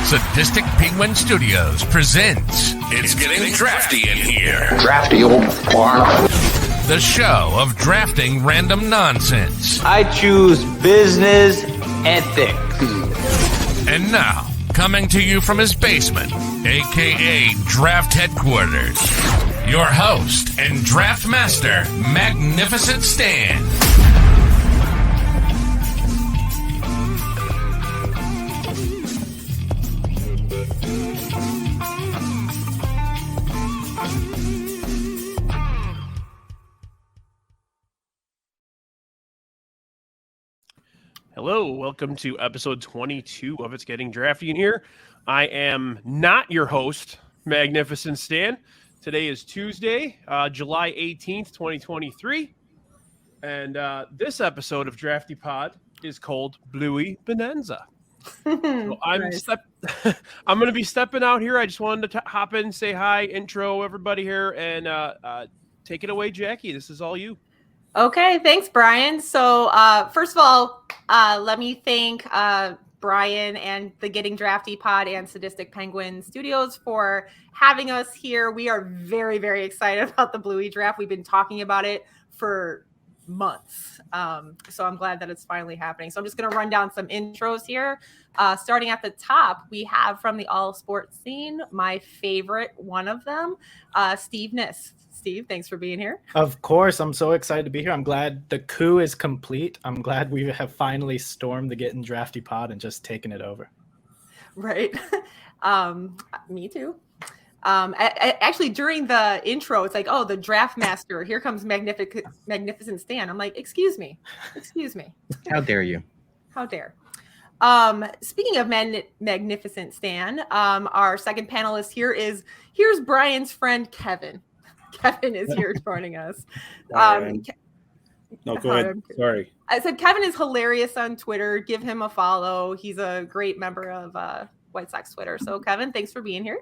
Sadistic Penguin Studios presents It's Getting Drafty in Here. Drafty old barn. The show of drafting random nonsense. I choose business ethics. And now, coming to you from his basement, aka Draft Headquarters, your host and draft master, Magnificent Stan. Hello, welcome to episode 22 of It's Getting Drafty in Here. I am not your host, Magnificent Stan. Today is Tuesday, July 18th, 2023. And this episode of Drafty Pod is called Bluey Bonanza. So I'm going to be stepping out here. I just wanted to hop in, say hi, intro everybody here, and take it away, Jackie. This is all you. Okay, thanks, Brian. So first of all, let me thank Brian and the Getting Drafty Pod and Sadistic Penguin Studios for having us here. We are very, very excited about the Bluey draft. We've been talking about it for months. So I'm glad that it's finally happening. So I'm just going to run down some intros here. Starting at the top, we have from the all sports scene, my favorite one of them, Steve Kniss. Steve, thanks for being here. Of course. I'm so excited to be here. I'm glad the coup is complete. I'm glad we have finally stormed the Getting Drafty Pod and just taken it over. Right. Me too. Actually, during the intro, it's like, oh, the draft master. Here comes Magnificent Stan. I'm like, excuse me. How dare you? How dare. Speaking of Magnificent Stan, our second panelist here's Brian's friend, Kevin. Kevin is here joining us. No, go ahead. Sorry. I said Kevin is hilarious on Twitter. Give him a follow. He's a great member of White Sox Twitter. So, Kevin, thanks for being here.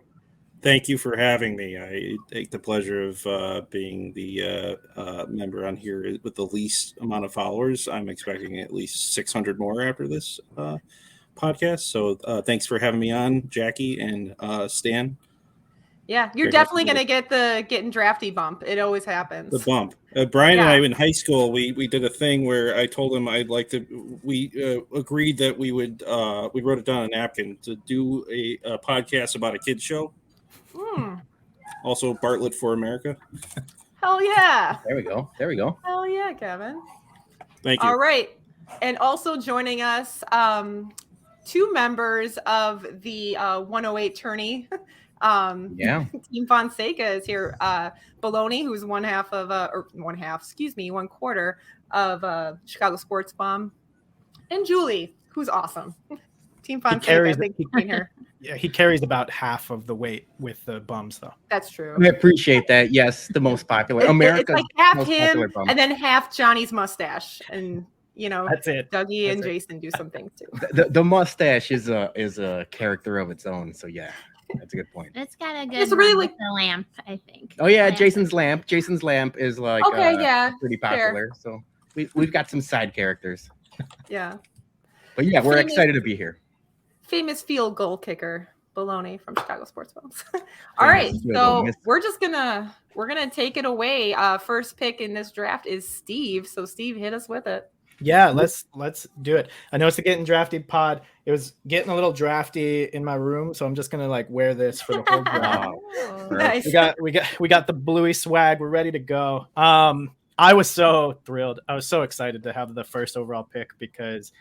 Thank you for having me. I take the pleasure of being the member on here with the least amount of followers. I'm expecting at least 600 more after this podcast. So thanks for having me on, Jacki and Stan. Yeah, you're definitely going to get the Getting Drafty bump. It always happens. The bump. Brian and I in high school, we did a thing where I told him I'd like to. We agreed that we would. We wrote it down on a napkin to do a podcast about a kids show. Also, Bartlett for America. Hell yeah! There we go. Hell yeah, Kevin. Thank you. All right, and also joining us, two members of the 108 tourney. Team Fonseca is here. Bologna, who's one quarter of Chicago Sports Bomb, and Julie, who's awesome. Team Fonseca, thanks for being here. Yeah, he carries about half of the weight with the bums, though. That's true. I appreciate that. Yes, the most popular. America's it's like half most him popular bum. and then half Johnny's mustache, and that's it. Dougie and Jason do some things too. The mustache is a character of its own. So yeah. That's a good point. It's got a good it's really with the lamp, I think. Oh yeah, Jason's lamp is like pretty popular. Fair. So we've got some side characters. Yeah. But yeah, we're excited to be here. Famous field goal kicker, Bologna from Chicago Sports Bombs. All right, so we're gonna take it away. First pick in this draft is Steve. So Steve, hit us with it. Yeah, let's do it. I know it's the Getting Drafty Pod. It was getting a little drafty in my room, so I'm just gonna wear this for the whole draft. Nice. We got the Bluey swag. We're ready to go. I was so thrilled. I was so excited to have the first overall pick because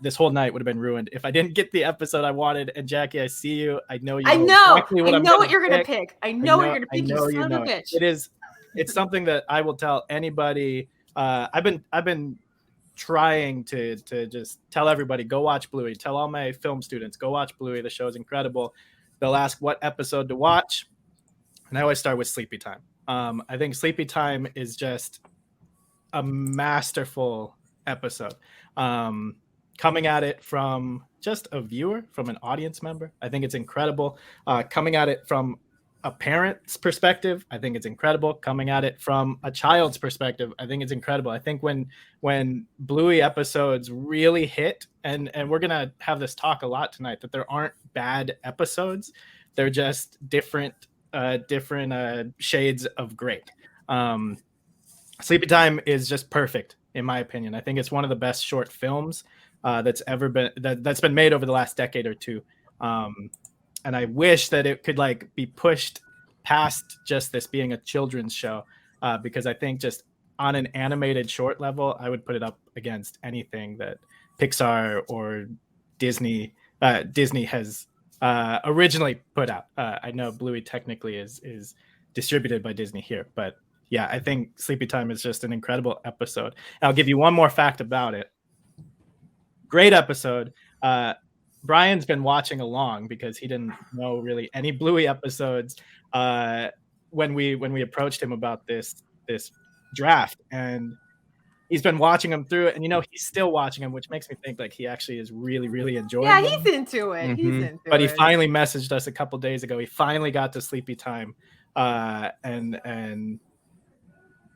this whole night would have been ruined if I didn't get the episode I wanted. And Jacki, I see you. I know you. I know. Exactly I know what you're gonna pick. I know what you're gonna pick. You son of a bitch. It's something that I will tell anybody. I've been trying to just tell everybody, go watch Bluey. Tell all my film students, go watch Bluey. The show is incredible. They'll ask what episode to watch, and I always start with Sleepy Time. I think Sleepy Time is just a masterful episode. Coming at it from just a viewer, from an audience member, I think it's incredible. Coming at it from a parent's perspective, I think it's incredible. Coming at it from a child's perspective, I think it's incredible. I think when Bluey episodes really hit, and we're gonna have this talk a lot tonight, that there aren't bad episodes, they're just different shades of great. Sleepy Time is just perfect in my opinion. I think it's one of the best short films that's ever been that's been made over the last decade or two. And I wish that it could like be pushed past just this being a children's show, because I think just on an animated short level, I would put it up against anything that Pixar or Disney has originally put out. I know Bluey technically is distributed by Disney here, but yeah, I think Sleepy Time is just an incredible episode. And I'll give you one more fact about it. Great episode. Brian's been watching along because he didn't know really any Bluey episodes when we approached him about this draft, and he's been watching them through it, and he's still watching them, which makes me think like he actually is really enjoying them. He's into it. He's into it. But he finally messaged us a couple days ago. He finally got to Sleepy Time and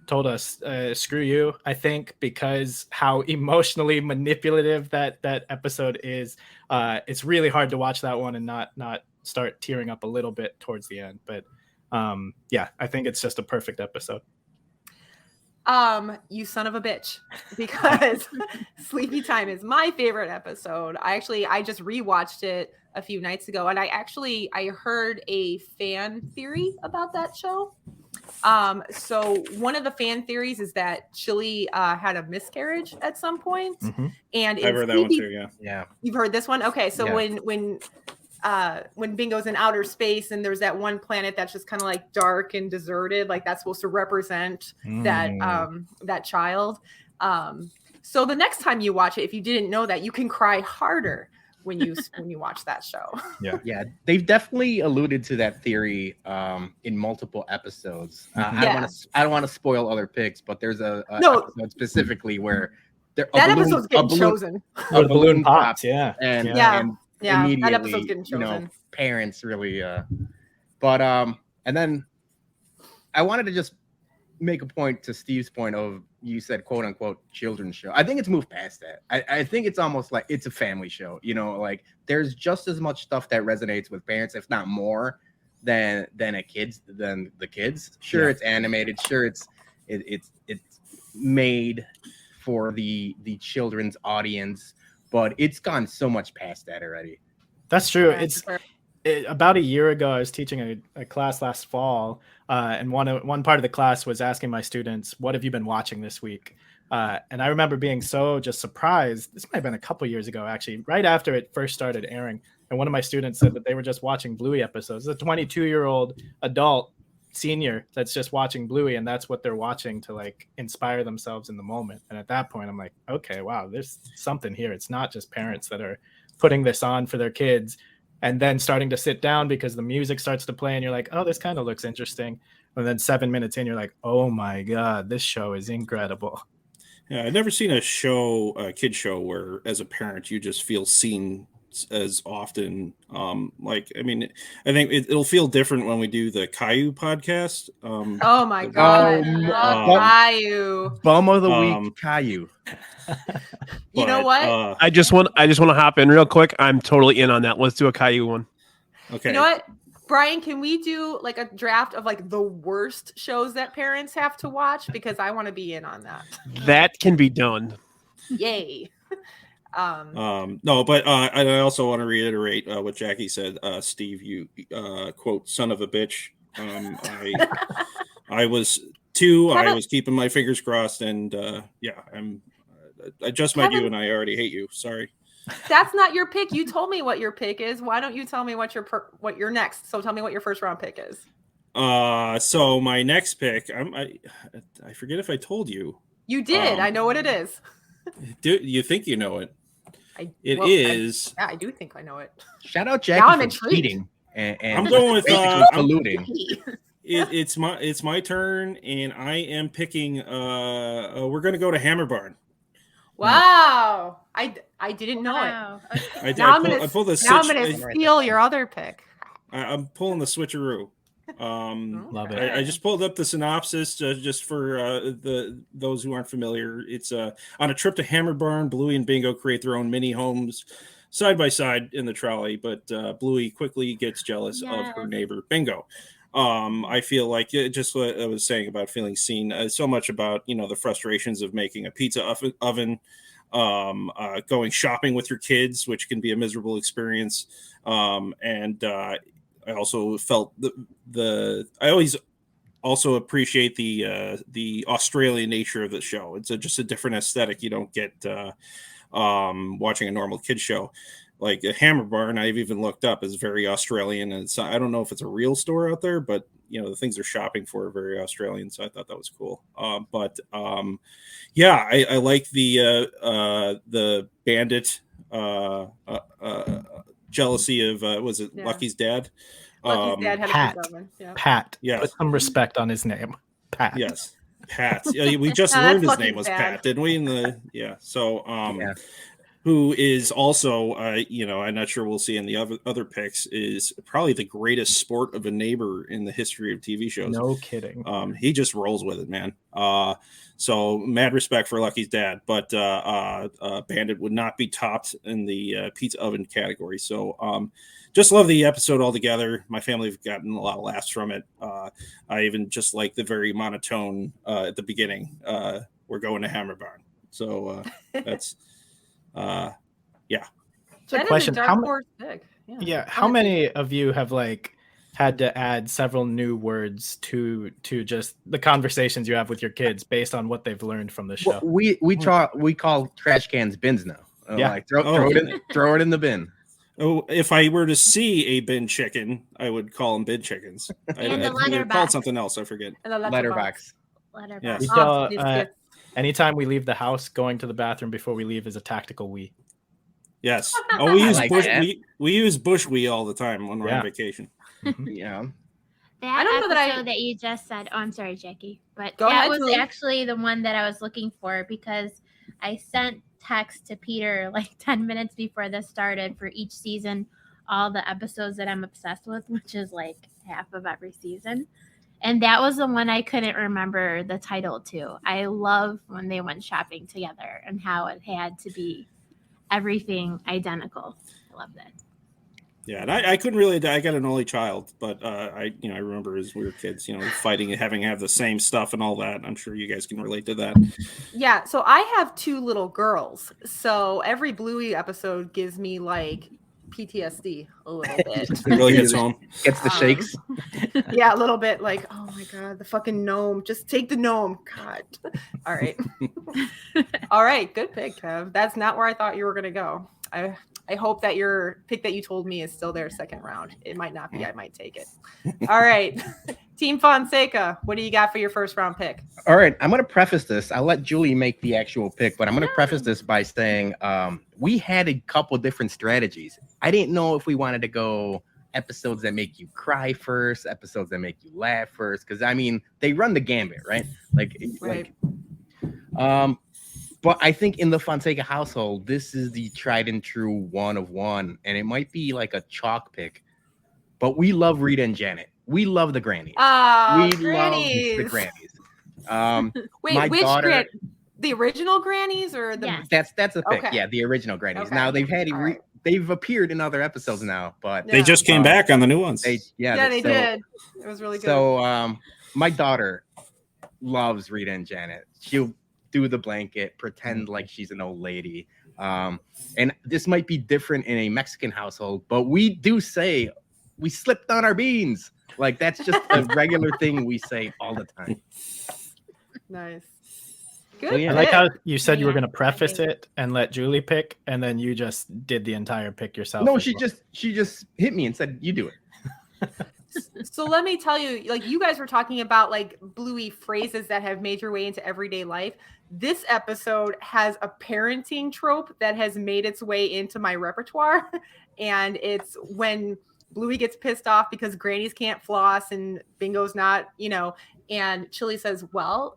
told us screw you, I think, because how emotionally manipulative that episode is. It's really hard to watch that one and not start tearing up a little bit towards the end. But yeah, I think it's just a perfect episode. You son of a bitch, because Sleepy Time is my favorite episode. I just rewatched it a few nights ago, and I heard a fan theory about that show. So one of the fan theories is that Chili had a miscarriage at some point. Mm-hmm. And I've heard that one too. Yeah. You've heard this one? Okay. So Yeah. when Bingo's in outer space and there's that one planet that's just kind of like dark and deserted, like that's supposed to represent that child. So the next time you watch it, if you didn't know that, you can cry harder when you watch that show. Yeah, they've definitely alluded to that theory in multiple episodes. I don't want to spoil other picks, but there's a episode specifically where episode's getting chosen. The balloon pops, and immediately, that episode's getting chosen. Parents really. But and then I wanted to just make a point to Steve's point of, you said quote unquote children's show. I think it's moved past that. I think it's almost like it's a family show. Like there's just as much stuff that resonates with parents, if not more, than the kids. Sure, it's animated. Sure, it's made for the children's audience, but it's gone so much past that already. That's true. About a year ago, I was teaching a class last fall, and one part of the class was asking my students, "What have you been watching this week?" And I remember being so just surprised. This might have been a couple years ago, actually, right after it first started airing. And one of my students said that they were just watching Bluey episodes. It's a 22-year-old adult senior that's just watching Bluey, and that's what they're watching to like inspire themselves in the moment. And at that point, I'm like, okay, wow, there's something here. It's not just parents that are putting this on for their kids and then starting to sit down because the music starts to play and you're like, oh, this kind of looks interesting. And then 7 minutes in, you're like, oh my God, this show is incredible. Yeah, I've never seen a kid show where as a parent you just feel seen as often. I think it'll feel different when we do the Caillou podcast. Oh my God, Caillou. Bum of the week, Caillou. You know what? I just want to hop in real quick. I'm totally in on that. Let's do a Caillou one. Okay. You know what, Brian? Can we do like a draft of like the worst shows that parents have to watch? Because I want to be in on that. That can be done. Yay. No, but I also want to reiterate what Jacki said. Steve, you quote "son of a bitch." I was two. I was keeping my fingers crossed, and I just met you, and I already hate you. Sorry. That's not your pick. You told me what your pick is. Why don't you tell me what your next? So tell me what your first round pick is. So my next pick, I forget if I told you. You did. I know what it is. Do you think you know it? I do think I know it. Shout out Jacki for cheating. And I'm going with colluding. It's my turn, and I am picking. We're going to go to Hammer Barn. Wow, I didn't know it. I pulled the switch. Now I'm going to steal your other pick. I'm pulling the switcheroo. Love it. I just pulled up the synopsis just for those who aren't familiar. It's on a trip to Hammer Barn, Bluey and Bingo create their own mini homes side by side in the trolley, but Bluey quickly gets jealous of her neighbor Bingo. I feel like just what I was saying about feeling seen, so much about the frustrations of making a pizza oven, going shopping with your kids, which can be a miserable experience, and I also felt I always also appreciate the Australian nature of the show. It's just a different aesthetic you don't get watching a normal kid show. Like a Hammer Barn, I've even looked up, is very Australian, and I don't know if it's a real store out there, but the things they're shopping for are very Australian. So I thought that was cool. I like the bandit jealousy of was it Lucky's dad? Lucky's dad had Pat. a pizza oven. Yeah. Pat. Yes. Put some respect on his name. Pat. Yes. Pat. Yeah, we just No, learned that's his name was Lucky's Pat, dad. didn't we? So who is also I'm not sure we'll see in the other picks, is probably the greatest sport of a neighbor in the history of TV shows. No kidding. He just rolls with it, man. So mad respect for Lucky's dad, but Bandit would not be topped in the pizza oven category. So just love the episode altogether. My family have gotten a lot of laughs from it. I even just like the very monotone at the beginning. We're going to Hammer Barn. So that's So That question: is a dark horse pick. Yeah, how many of you have had to add several new words to just the conversations you have with your kids based on what they've learned from the show? Well, we call trash cans bins now. Yeah. Like throw it in the bin. Oh, if I were to see a bin chicken, I would call them bin chickens. And the They're letterbox. called something else. I forget. And a Letterbox. Yes. We Oh, tell, biscuits. anytime we leave the house, going to the bathroom before we leave is a tactical wee. Yes. Oh, we use like bush. that. We use bush wee all the time when we're on vacation. Yeah. That I don't know episode that that you just said. Oh, I'm sorry, Jackie, but Go that ahead, was Julie. actually the one that I was looking for because I sent text to Peter like 10 minutes before this started for each season, all the episodes that I'm obsessed with, which is like half of every season. And that was the one I couldn't remember the title to. I love when they went shopping together and how it had to be everything identical. I love that. Yeah, and I couldn't really. I got an only child, but I remember as we were kids, fighting and having to have the same stuff and all that. I'm sure you guys can relate to that. Yeah, so I have 2 little girls. So every Bluey episode gives me like PTSD a little bit. It really hits home. Gets the shakes. Yeah, a little bit like, oh my God, the fucking gnome. Just take the gnome. God. All right. All right. Good pick, Kev. That's not where I thought you were going to go. I hope that your pick that you told me is still there second round. It might not be. I might take it. All right. Team Fonseca, what do you got for your first round pick? All right, I'm going to preface this. I'll let Julie make the actual pick, but I'm going to preface this by saying we had a couple different strategies. I didn't know if we wanted to go episodes that make you cry first, episodes that make you laugh first, because, they run the gambit, right? Right. But I think in the Fonseca household, this is the tried and true one of one, and it might be like a chalk pick, but we love Rita and Janet. We love the grannies. Oh, We love the grannies. Wait, my which daughter- the original grannies or the Yes. That's a pick. Okay. Yeah, the original grannies. Okay. Now they've had All right. they've appeared in other episodes now, but They just came back on the new ones. they did. It was really good. So my daughter loves Rita and Janet. She'll do the blanket, pretend like she's an old lady. And this might be different in a Mexican household, but we do say we slipped on our beans. Like that's just a regular thing we say all the time. Nice. Good. So, yeah. I like pick. how you said you were Yeah, going to preface I think- it and let Julie pick, and then you just did the entire pick yourself. No, as she well. just hit me and said, "You do it." So let me tell you, like you guys were talking about like Bluey phrases that have made your way into everyday life. This episode has a parenting trope that has made its way into my repertoire. And it's when Bluey gets pissed off because grannies can't floss and Bingo's not, and Chili says, well,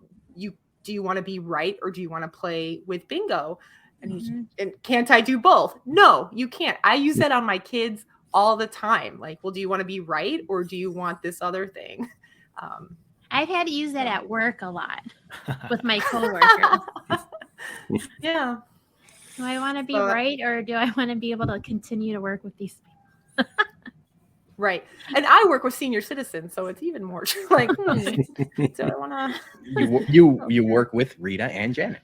do you want to be right or do you want to play with Bingo? And he's and can't I do both? No, you can't. I use that on my kids all the time. Like, well, do you want to be right or do you want this other thing? I've had to use that at work a lot with my coworkers. Yeah. Do I want to be right, or do I want to be able to continue to work with these people? Right. And I work with senior citizens, so it's even more like, do I want to? You work with Rita and Janet.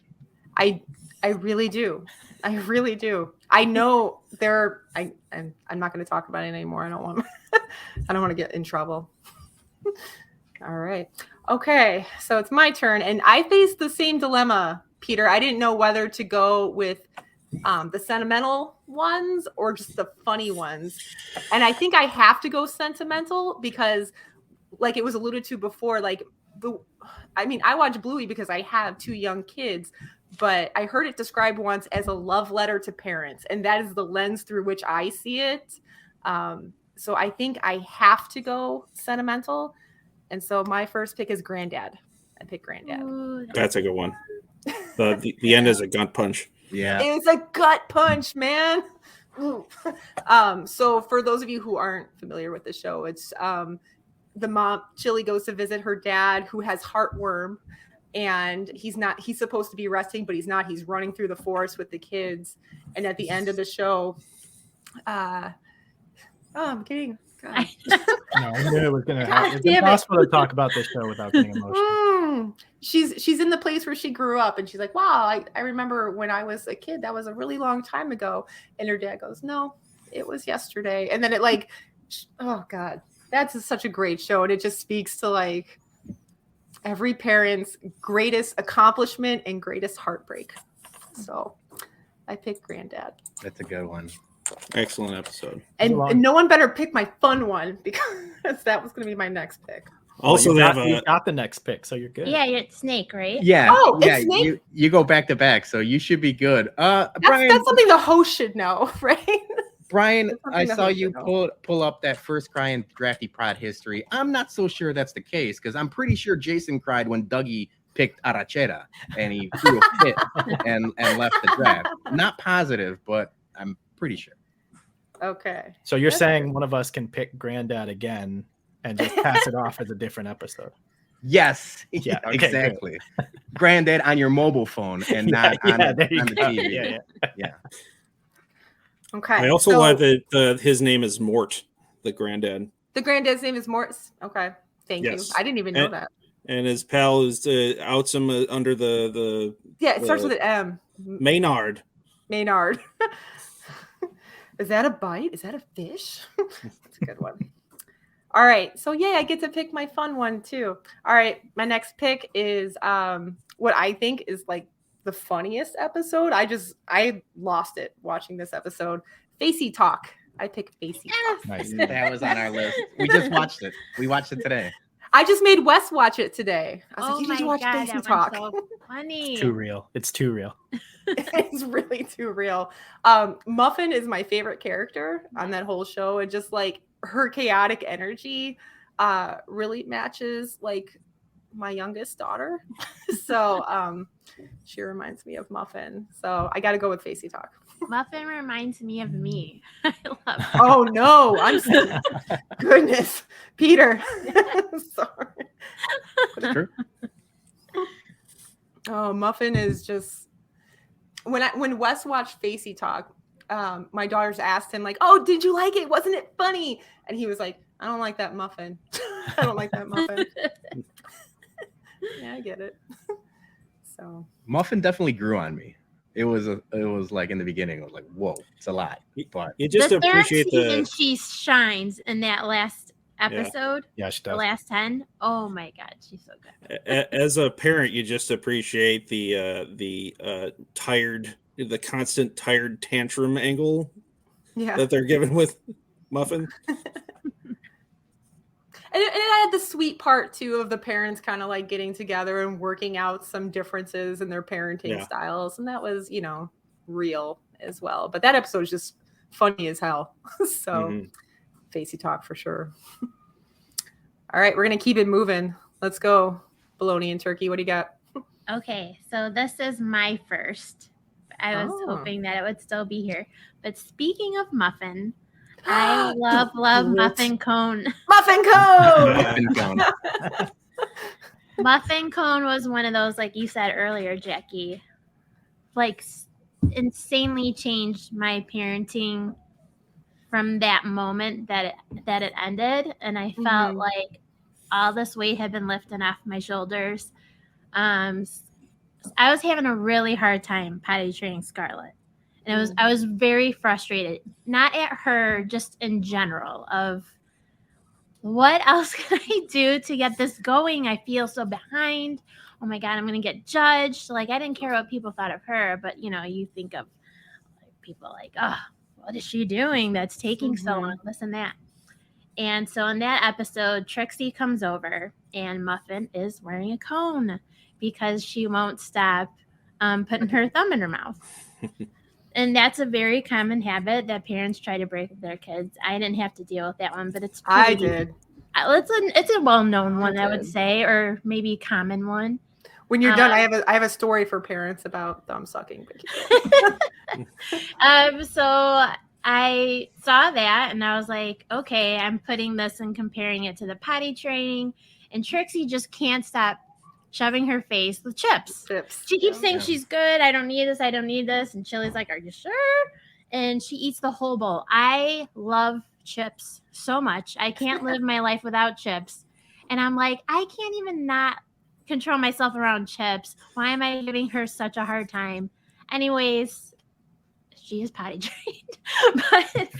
I really do. I really do. I know I'm not going to talk about it anymore. I don't want to get in trouble. All right. Okay. So it's my turn, and I faced the same dilemma, Peter. I didn't know whether to go with the sentimental ones or just the funny ones. And I think I have to go sentimental because, like it was alluded to before, I watch Bluey because I have 2 young kids, but I heard it described once as a love letter to parents, and that is the lens through which I see it. So I think I have to go sentimental. And so my first pick is Granddad. I pick Granddad. Ooh, That's a good one. The end is a gut punch. Yeah. It's a gut punch, man. Ooh. So for those of you who aren't familiar with the show, it's the mom, Chili, goes to visit her dad who has heartworm, and he's supposed to be resting, but he's not. He's running through the forest with the kids. And at the end of the show, I'm kidding. God. No, I knew it was going to happen. It's impossible to talk about this show without getting emotional. She's in the place where she grew up, and she's like, wow, I remember when I was a kid, that was a really long time ago. And her dad goes, no, it was yesterday. And then it oh God, that's such a great show. And it just speaks to like every parent's greatest accomplishment and greatest heartbreak. So I picked Granddad. That's a good one. Excellent episode. And no one better pick my fun one because that was going to be my next pick. Also, you got the next pick, so you're good. Yeah, it's Snake, right? Yeah. Oh, yeah. it's Snake? You go back to back, so you should be good. Brian, that's something the host should know, right? Brian, I saw you pull up that first cry in Drafty Prod history. I'm not so sure that's the case because I'm pretty sure Jason cried when Dougie picked Arachera and he threw a fit and left the draft. Not positive, but I'm pretty sure. Okay. So you're saying one of us can pick Granddad again and just pass it off as a different episode? Yes. Yeah. Okay, exactly. Granddad on your mobile phone and not on the TV. Yeah. Okay. I also like that his name is Mort, the granddad. The granddad's name is Mort. Okay. Thank you. I didn't even know that. And his pal is outs him under the Yeah, it starts with an M. Maynard. Is that a bite? Is that a fish? That's a good one. All right. So yeah, I get to pick my fun one too. All right. My next pick is what I think is like the funniest episode. I lost it watching this episode. Facey Talk. I picked Facey Talk. Nice. That was on our list. We just watched it. We watched it today. I just made Wes watch it today. I was like, you need to watch God, Facey Talk. So funny. Too real. It's too real. It's really too real. Muffin is my favorite character on that whole show, and just like her chaotic energy really matches like my youngest daughter. So she reminds me of Muffin. So I got to go with Facey Talk. Muffin reminds me of me. I love her. Oh no, I'm sorry. Goodness, Peter. Sorry. That's true. Oh, Muffin is just when Wes watched Facey Talk, my daughters asked him like, "Oh, did you like it? Wasn't it funny?" And he was like, "I don't like that muffin. I don't like that muffin." Yeah, I get it. So Muffin definitely grew on me. It was like in the beginning, I was like, "Whoa, it's a lot." But you just the appreciate third season she shines in that last episode. Yeah, she does. The last 10. Oh my God, she's so good. As a parent, you just appreciate the constant tired tantrum angle that they're given with Muffin. And it had the sweet part too of the parents kind of like getting together and working out some differences in their parenting styles, and that was real as well. But that episode is just funny as hell. So Facey Talk for sure. All right, we're gonna keep it moving. Let's go. Bologna and turkey. What do you got? Okay, so this is my first. I was hoping that it would still be here. But speaking of Muffin, I love muffin cone. Muffin cone. Muffin cone. Muffin cone was one of those, like you said earlier, Jackie, like insanely changed my parenting from that moment that it ended, and I felt like all this weight had been lifted off my shoulders. I was having a really hard time potty training Scarlett, and I was very frustrated, not at her, just in general, of what else can I do to get this going? I feel so behind. Oh my God, I'm going to get judged. Like, I didn't care what people thought of her, but you think of people like, oh, what is she doing that's taking so long, this and that. And so in that episode, Trixie comes over and Muffin is wearing a cone because she won't stop putting her thumb in her mouth. And that's a very common habit that parents try to break with their kids. I didn't have to deal with that one, but it's I did. It's a well-known one, I would say, or maybe common one. When you're done, I have a story for parents about thumb sucking. So I saw that and I was like, okay, I'm putting this and comparing it to the potty training, and Trixie just can't stop shoving her face with chips. She keeps saying she's good. I don't need this. And Chili's like, are you sure? And she eats the whole bowl. I love chips so much. I can't live my life without chips. And I'm like, I can't even not control myself around chips. Why am I giving her such a hard time? Anyways, she is potty trained. But it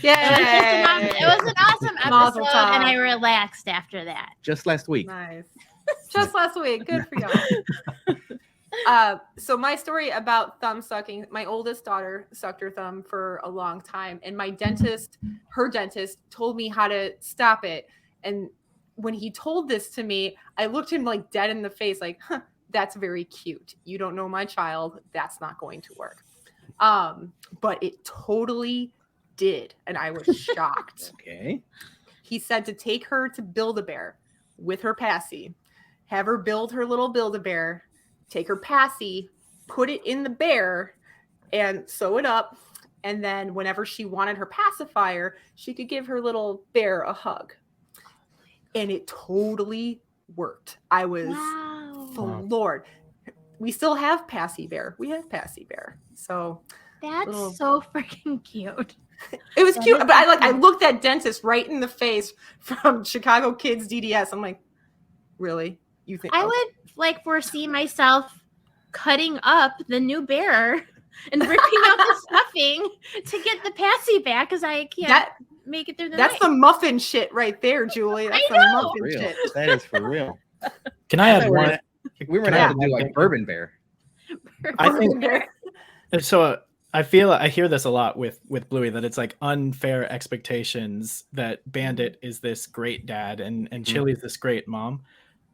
was an awesome episode, and I relaxed after that. Just last week. Nice. Just last week. Good for y'all. So my story about thumb sucking, my oldest daughter sucked her thumb for a long time, and her dentist told me how to stop it. And when he told this to me, I looked him like dead in the face, like, that's very cute. You don't know my child. That's not going to work. But it totally did. And I was shocked. Okay. He said to take her to Build-A-Bear with her passy, have her build her little Build-A-Bear, take her passy, put it in the bear, and sew it up. And then whenever she wanted her pacifier, she could give her little bear a hug. And it totally worked. I was floored. We still have Passy Bear. So that's so freaking cute. It was cute, but I looked that dentist right in the face from Chicago Kids DDS. I'm like, really? You think I would foresee myself cutting up the new bear and ripping out the stuffing to get the Passy back because I can't make it through the night. That's the muffin shit right there, Julie. That's the muffin shit. That is for real. Can I add one? We were gonna have to do like Bourbon Bear. I think so. I hear this a lot with Bluey, that it's like unfair expectations that Bandit is this great dad and Chili is this great mom.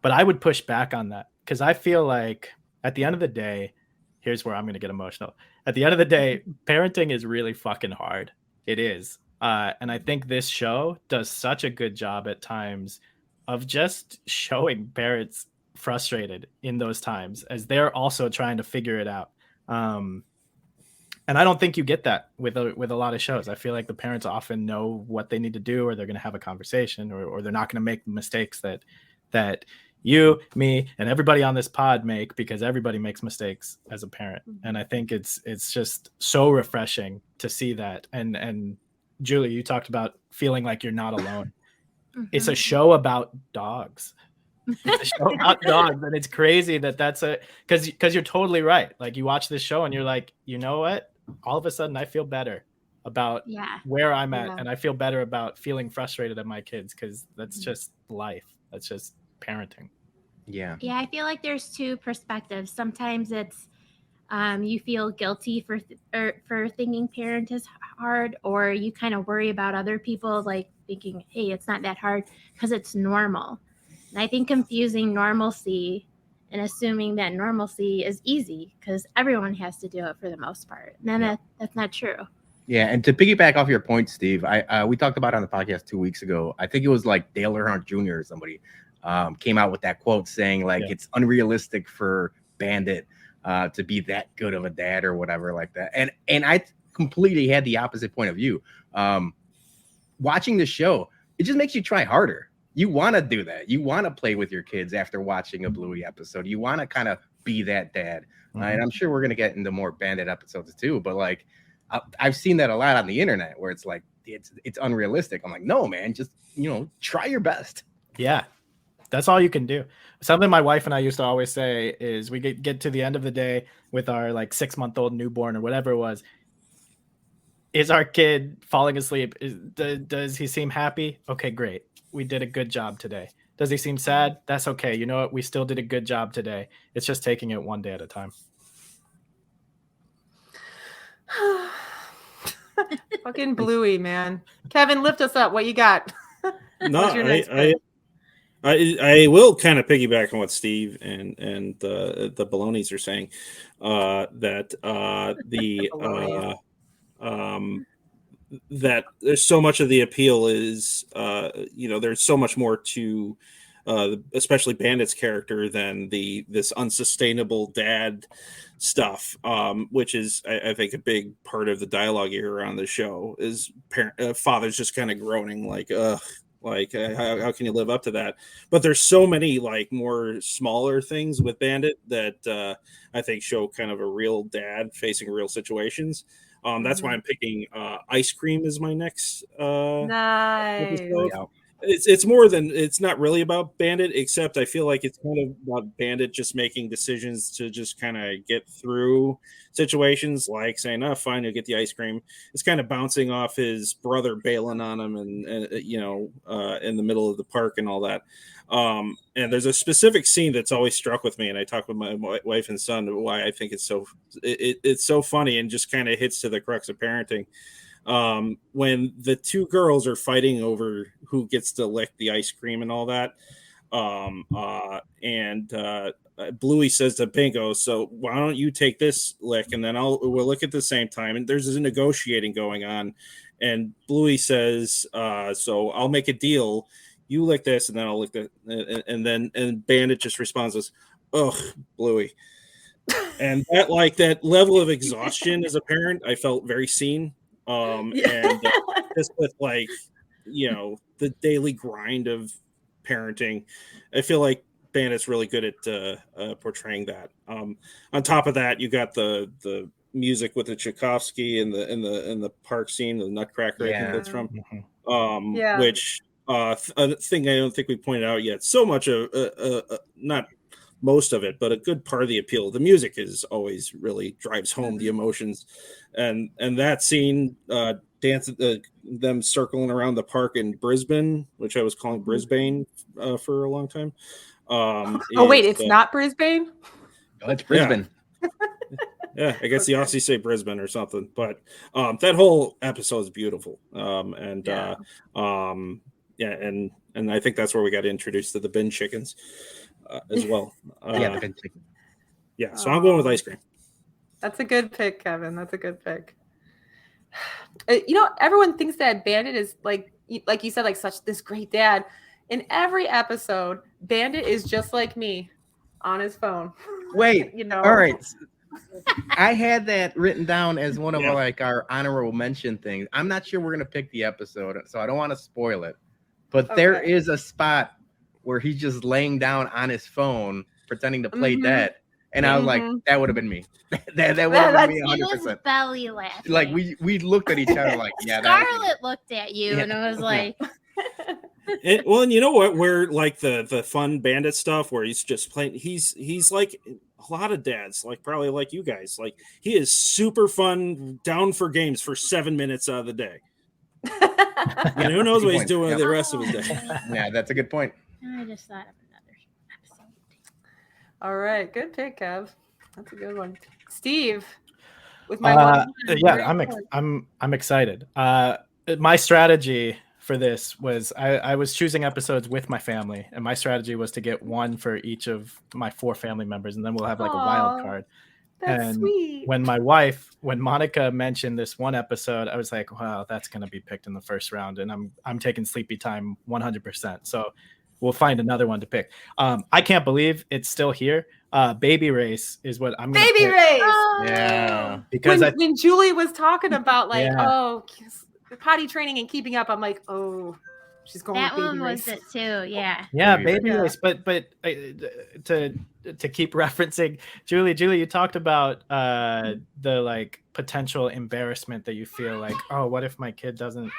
But I would push back on that because I feel like at the end of the day, here's where I'm going to get emotional. At the end of the day, parenting is really fucking hard. It is. And I think this show does such a good job at times of just showing parents frustrated in those times as they're also trying to figure it out. And I don't think you get that with a lot of shows. I feel like the parents often know what they need to do, or they're going to have a conversation, or they're not going to make the mistakes that you, me, and everybody on this pod make, because everybody makes mistakes as a parent. And I think it's just so refreshing to see that. And Julie, you talked about feeling like you're not alone. It's a show about dogs. It's a show about dogs, and it's crazy that's because you're totally right. Like, you watch this show and you're like, you know what? All of a sudden I feel better about where I'm at, and I feel better about feeling frustrated at my kids, because that's just life. That's just parenting. Yeah, I feel like there's two perspectives. Sometimes it's you feel guilty for thinking parent is hard, or you kind of worry about other people, like thinking, hey, it's not that hard because it's normal. And I think confusing normalcy and assuming that normalcy is easy because everyone has to do it for the most part. And that's not true. Yeah, and to piggyback off your point, Steve, we talked about it on the podcast 2 weeks ago. I think it was like Dale Earnhardt Jr. or somebody came out with that quote saying it's unrealistic for Bandit to be that good of a dad or whatever like that. And I completely had the opposite point of view. watching the show, it just makes you try harder. You want to do that. You want to play with your kids after watching a Bluey episode. You want to kind of be that dad. And I'm sure we're going to get into more Bandit episodes too. But like, I've seen that a lot on the internet where it's like, it's unrealistic. I'm like, no, man, just, try your best. Yeah, that's all you can do. Something my wife and I used to always say is we get to the end of the day with our like 6-month-old newborn or whatever it was. Is our kid falling asleep? Does he seem happy? Okay, great. We did a good job today. Does he seem sad? That's okay. You know what? We still did a good job today. It's just taking it one day at a time. Fucking Bluey, man. Kevin, lift us up. What you got? No, I will kind of piggyback on what Steve and the Bolognas are saying. That there's so much of the appeal is there's so much more to especially Bandit's character than this unsustainable dad stuff, which is I think a big part of the dialogue here around the show is fathers just kind of groaning like how can you live up to that? But there's so many like more smaller things with Bandit that I think show kind of a real dad facing real situations. That's why I'm picking ice cream as my next nice. episode. It's more than, it's not really about Bandit, except I feel like it's kind of about Bandit just making decisions to just kind of get through situations, like saying, "Oh, fine, you'll get the ice cream." It's kind of bouncing off his brother bailing on him, and in the middle of the park and all that. And there's a specific scene that's always struck with me, and I talk with my wife and son why I think it's so funny and just kind of hits to the crux of parenting. When the two girls are fighting over who gets to lick the ice cream and all that, Bluey says to Bingo, "So why don't you take this lick and then we'll lick at the same time?" And there's a negotiating going on, and Bluey says, "So I'll make a deal. You lick this, and then I'll lick that." And Bandit just responds with, "Ugh, Bluey." And that level of exhaustion as a parent, I felt very seen. And just with the daily grind of parenting, I feel like Bandit's really good at portraying that. On top of that, you got the music with the Tchaikovsky and the park scene, the Nutcracker. I think that's from. Which a thing I don't think we pointed out yet. So much of not most of it, but a good part of the appeal. The music is always really drives home the emotions, and that scene, them circling around the park in Brisbane, which I was calling Brisbane for a long time. Wait, it's not Brisbane? Oh, it's Brisbane. Yeah, I guess the Aussies say Brisbane or something, but that whole episode is beautiful. And I think that's where we got introduced to the bin chickens as well. The bin chicken. Yeah, so I'm going with ice cream. That's a good pick, Kevin. That's a good pick. Everyone thinks that Bandit is like you said, like such this great dad. In every episode, Bandit is just like me on his phone. Wait, all right. I had that written down as one of our honorable mention things. I'm not sure we're gonna pick the episode, so I don't want to spoil it. But there is a spot where he's just laying down on his phone, pretending to play dead. And I was like, that would have been me. that would have been me 100%. Belly laughing. Like we looked at each other like, yeah. Scarlett looked at you and it was like. And you know what? Where like the fun Bandit stuff, where he's just playing. He's like a lot of dads, like probably like you guys. Like he is super fun, down for games for 7 minutes out of the day. And who knows what he's doing the rest of his day? Yeah, that's a good point. I just thought of another episode. All right, good pick, Kev. That's a good one, Steve. With my I'm excited. My strategy for this was I was choosing episodes with my family, and my strategy was to get one for each of my 4 family members, and then we'll have like a wild card. That's sweet. When Monica mentioned this one episode, I was like, wow, that's going to be picked in the first round, and I'm taking Sleepy Time 100%. So we'll find another one to pick. I can't believe it's still here. Baby Race is what I'm going to pick. Baby Race. Yeah. Because when Julie was talking about potty training and keeping up. I'm like, oh, she's going That with one baby was race. it too. Yeah. Yeah, Baby baby race. race. But to keep referencing Julie, you talked about the like potential embarrassment that you feel like, oh, what if my kid doesn't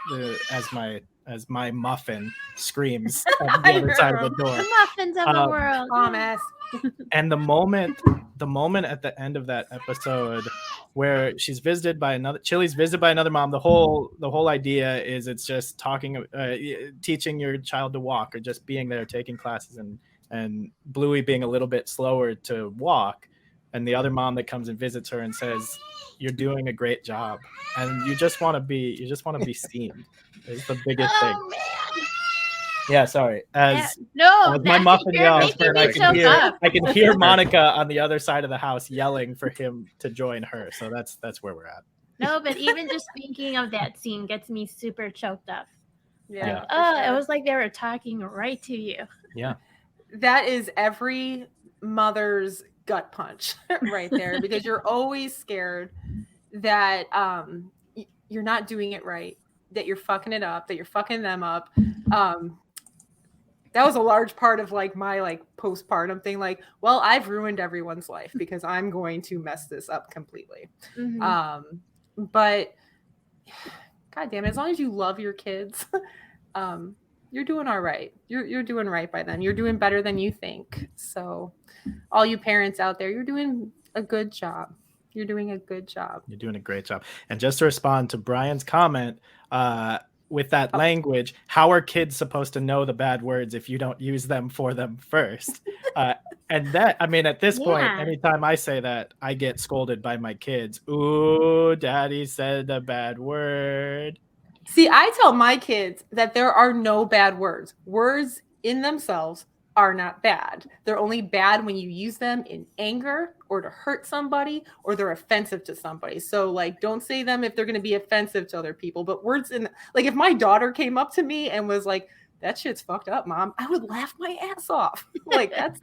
as my muffin screams at the I other side of the know. door. The muffins of the world. Thomas. And the moment at the end of that episode where Chili's visited by another mom, the whole idea is it's just talking, teaching your child to walk or just being there, taking classes, and Bluey being a little bit slower to walk, and the other mom that comes and visits her and says, "You're doing a great job," and you just want to be seen. It's the biggest thing. Oh man. Yeah, sorry. As my muffin you're yells, making me I choke up. can hear Monica on the other side of the house yelling for him to join her. So that's where we're at. No, but even just thinking of that scene gets me super choked up. Yeah. It was like they were talking right to you. Yeah. That is every mother's gut punch right there, because you're always scared that you're not doing it right, that you're fucking it up, that you're fucking them up. That was a large part of like my like postpartum thing. Like, well, I've ruined everyone's life because I'm going to mess this up completely. Mm-hmm. But God damn it, as long as you love your kids, you're doing all right. You're doing right by them. You're doing better than you think. So all you parents out there, you're doing a good job. You're doing a good job. You're doing a great job. And just to respond to Brian's comment, with that language, how are kids supposed to know the bad words if you don't use them for them first? And that, I mean, at this point, anytime I say that, I get scolded by my kids. Ooh, daddy said a bad word. See, I tell my kids that there are no bad words. Words in themselves are not bad. They're only bad when you use them in anger or to hurt somebody, or they're offensive to somebody. So like, don't say them if they're going to be offensive to other people, but words in, like, if my daughter came up to me and was like, that shit's fucked up, mom, I would laugh my ass off. Like, that's,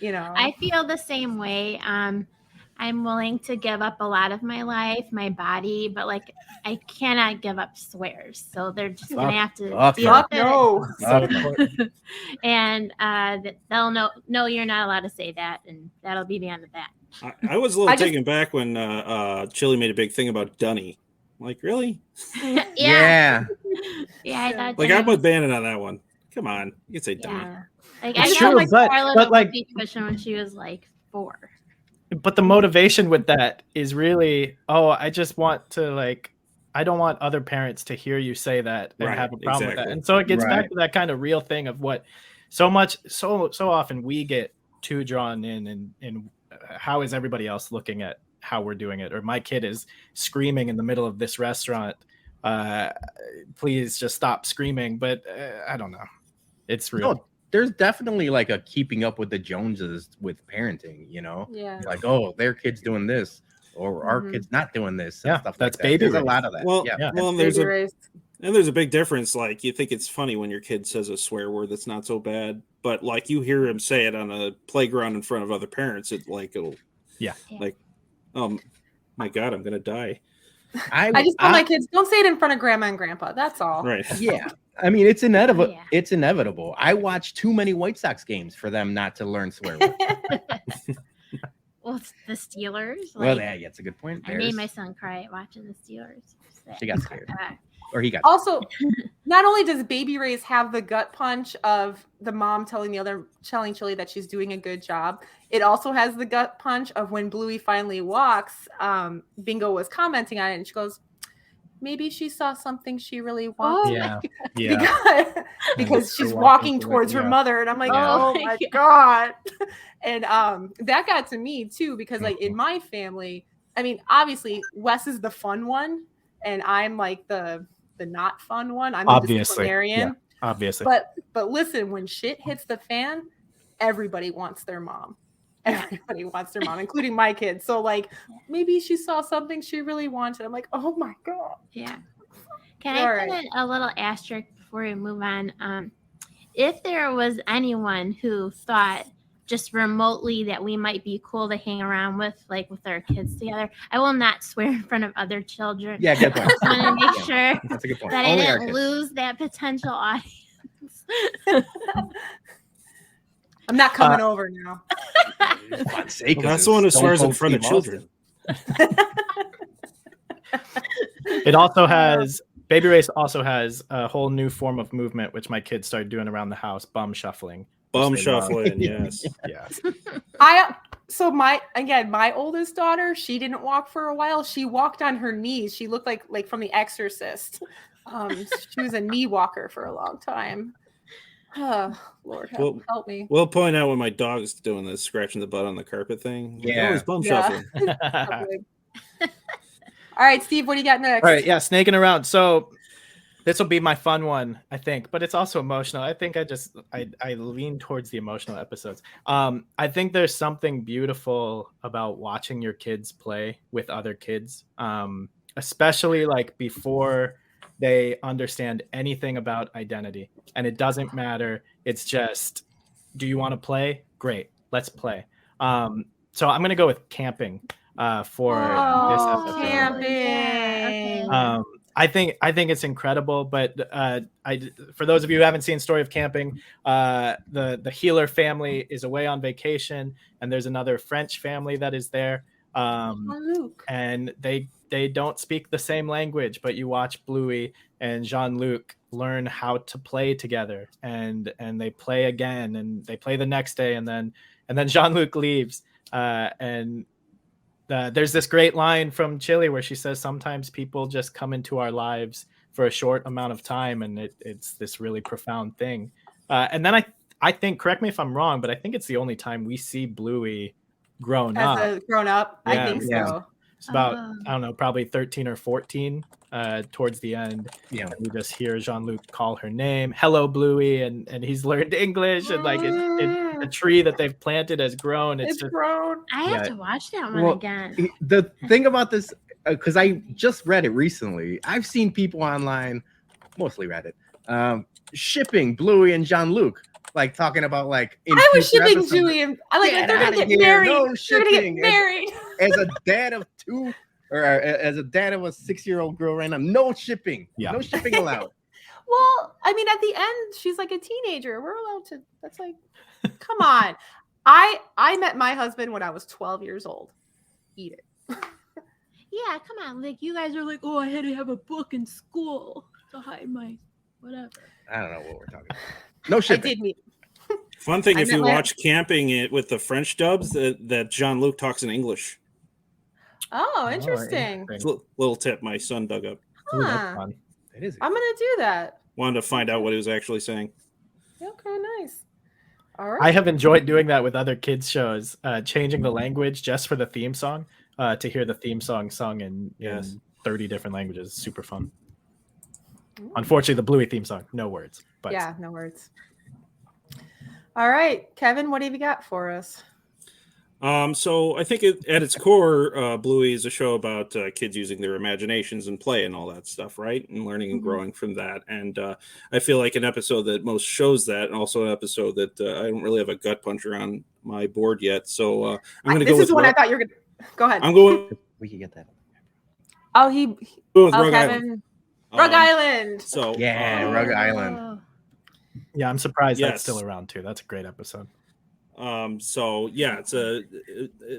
you know, I feel the same way. I'm willing to give up a lot of my life, my body, but like I cannot give up swears. So they're just gonna have to deal with it. And they'll know, no, you're not allowed to say that, and that'll be the end of that. I was a little taken back when Chili made a big thing about Dunny. Like, really? Yeah, I thought like I'm with Bannon on that one. Come on, you can say Dunny. Yeah. Like It's I got true, like but like cushion when she was like 4. But the motivation with that is really, I just want to like, I don't want other parents to hear you say that and have a problem with that. And so it gets back to that kind of real thing of what so often we get too drawn in how is everybody else looking at how we're doing it? Or my kid is screaming in the middle of this restaurant. Please just stop screaming. But I don't know. It's real. No, there's definitely like a keeping up with the Joneses with parenting, you know? Yeah. Like, oh, their kid's doing this, or our kid's not doing this. And stuff that's like baby. There's a lot of that. Well, and there's a big difference. Like, you think it's funny when your kid says a swear word that's not so bad, but like you hear him say it on a playground in front of other parents, it'll like, my God, I'm gonna die. I just tell my kids, don't say it in front of grandma and grandpa. That's all. Right. Yeah. I mean, it's inevitable. Yeah. It's inevitable. I watch too many White Sox games for them not to learn swear words. Well, it's the Steelers. Well, yeah, it's a good point. I made my son cry watching the Steelers. He got scared. Or he got also not only does Baby Ray's have the gut punch of the mom telling Chili that she's doing a good job, it also has the gut punch of when Bluey finally walks. Bingo was commenting on it, and she goes, maybe she saw something she really wanted. Because she's walking towards her mother, and I'm like, oh my God. And that got to me too, because like in my family, I mean, obviously Wes is the fun one, and I'm like the not fun one. I'm the disciplinarian. Obviously. But listen, when shit hits the fan, everybody wants their mom. Everybody wants their mom, including my kids. So like, maybe she saw something she really wanted. I'm like, oh my God. Yeah. Can I put a little asterisk before we move on? If there was anyone who thought just remotely that we might be cool to hang around with, like with our kids together. I will not swear in front of other children. Yeah, good point. I just want to make sure That's a good point. that I Only our didn't kids. lose that potential audience. I'm not coming over now. That's the one who swears in front of children. It also has Baby Race also has a whole new form of movement which my kids started doing around the house, bum shuffling. Bum shuffling, yes. Yeah. So my oldest daughter, she didn't walk for a while. She walked on her knees. She looked like from The Exorcist. She was a knee walker for a long time. Oh, Lord help me. We'll point out when my dog's doing this, scratching the butt on the carpet thing. Yeah. He's bum shuffling. All right, Steve, what do you got next? All right, yeah, snaking around. So this will be my fun one, I think, but it's also emotional. I think I lean towards the emotional episodes. I think there's something beautiful about watching your kids play with other kids, especially like before they understand anything about identity. And it doesn't matter. It's just, do you want to play? Great, let's play. So I'm going to go with camping for this episode. Camping. I think it's incredible, but for those of you who haven't seen Story of Camping, the Healer family is away on vacation, and there's another French family that is there, and they don't speak the same language, but you watch Bluey and Jean-Luc learn how to play together, and they play again, and they play the next day, and then Jean-Luc leaves, and there's this great line from Chili where she says sometimes people just come into our lives for a short amount of time, and it's this really profound thing. And then I think, correct me if I'm wrong, but I think it's the only time we see Bluey grown up. I think so. It's about, I don't know, probably 13 or 14 towards the end. Yeah. And we just hear Jean-Luc call her name, hello, Bluey, and he's learned English, and like the tree that they've planted has grown. It's just grown. I have to watch that one again. The thing about this, because I just read it recently, I've seen people online, mostly Reddit, shipping Bluey and Jean-Luc. Like talking about like I was shipping Bluey and they're gonna get married. No They're shipping. gonna get married. As a dad of two, or as a dad of a 6-year-old girl right now, no shipping. Yeah. No shipping allowed. Well, I mean, at the end, she's like a teenager. We're allowed to. That's like, come on. I met my husband when I was 12 years old. Eat it. Yeah, come on. Like you guys are like, oh, I had to have a book in school to hide my whatever. I don't know what we're talking about. No shipping. I did meet. Fun thing, if you watch Camping with the French dubs, that Jean-Luc talks in English. Oh, interesting. Little tip my son dug up. Ooh, that's fun. It is. I'm gonna do that. Wanted to find out what he was actually saying. Okay, nice. All right. I have enjoyed doing that with other kids' shows, changing the language just for the theme song, to hear the theme song sung in 30 different languages. Super fun. Unfortunately, the Bluey theme song, no words. But yeah, no words. All right, Kevin, what have you got for us? So I think at its core, Bluey is a show about kids using their imaginations and play and all that stuff, right? And learning and growing from that. And I feel like an episode that most shows that, and also an episode that I don't really have a gut puncher on my board yet. So I'm going to go with. This is what I thought you were going to. Go ahead. I'm going. We can get that. Oh, Rug Kevin. Rug Island. So Rug Island. Yeah, I'm surprised that's still around too. That's a great episode. So yeah, it's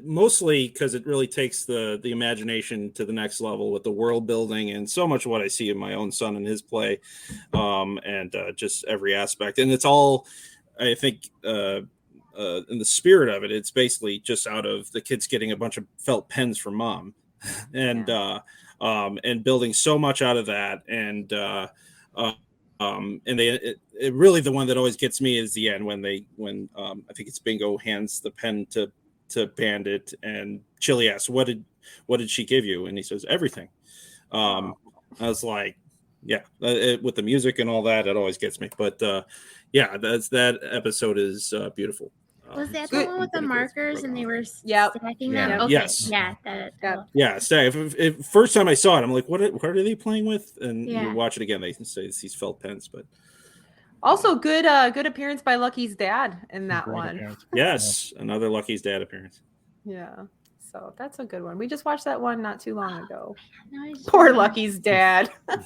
mostly because it really takes the imagination to the next level with the world building and so much of what I see in my own son and his play, and just every aspect. And it's all, I think, in the spirit of it, it's basically just out of the kids getting a bunch of felt pens from mom, and building so much out of that, and it really, the one that always gets me is the end when I think it's Bingo hands the pen to Bandit, and Chili asks, what did she give you? And he says, everything. I was like, yeah, with the music and all that, it always gets me. But yeah, that episode is beautiful. Was that the one with the markers and they were stacking them? Okay. Yes. Yeah. Yeah. If first time I saw it, I'm like, what are they playing with? And you watch it again, they say it's these felt pens. But Also, good appearance by Lucky's dad in that Great one. appearance. Yes, another Lucky's dad appearance. Yeah. So that's a good one. We just watched that one not too long ago. No, I just- Poor Lucky's dad. I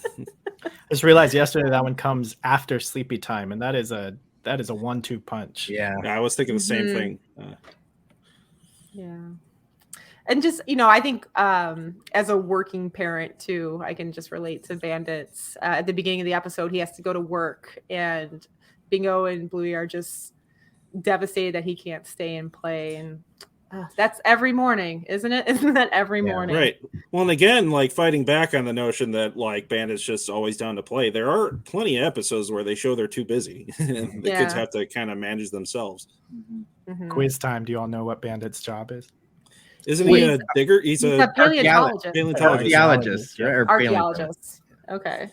just realized yesterday that one comes after Sleepy Time, and that is a 1-2 punch. Yeah. I was thinking the same Mhm. thing. Yeah. And just, I think as a working parent too, I can just relate to Bandits. At the beginning of the episode, he has to go to work, and Bingo and Bluey are just devastated that he can't stay and play. And that's every morning, isn't it? Isn't that every morning? Right. Well, and again, like fighting back on the notion that like Bandit's just always down to play. There are plenty of episodes where they show they're too busy, and the kids Yeah. have to kind of manage themselves. Mhm. Quiz time. Do you all know what Bandit's job is? Isn't he a digger? He's a paleontologist. Archaeologist. Right? Or Archaeologist. Okay.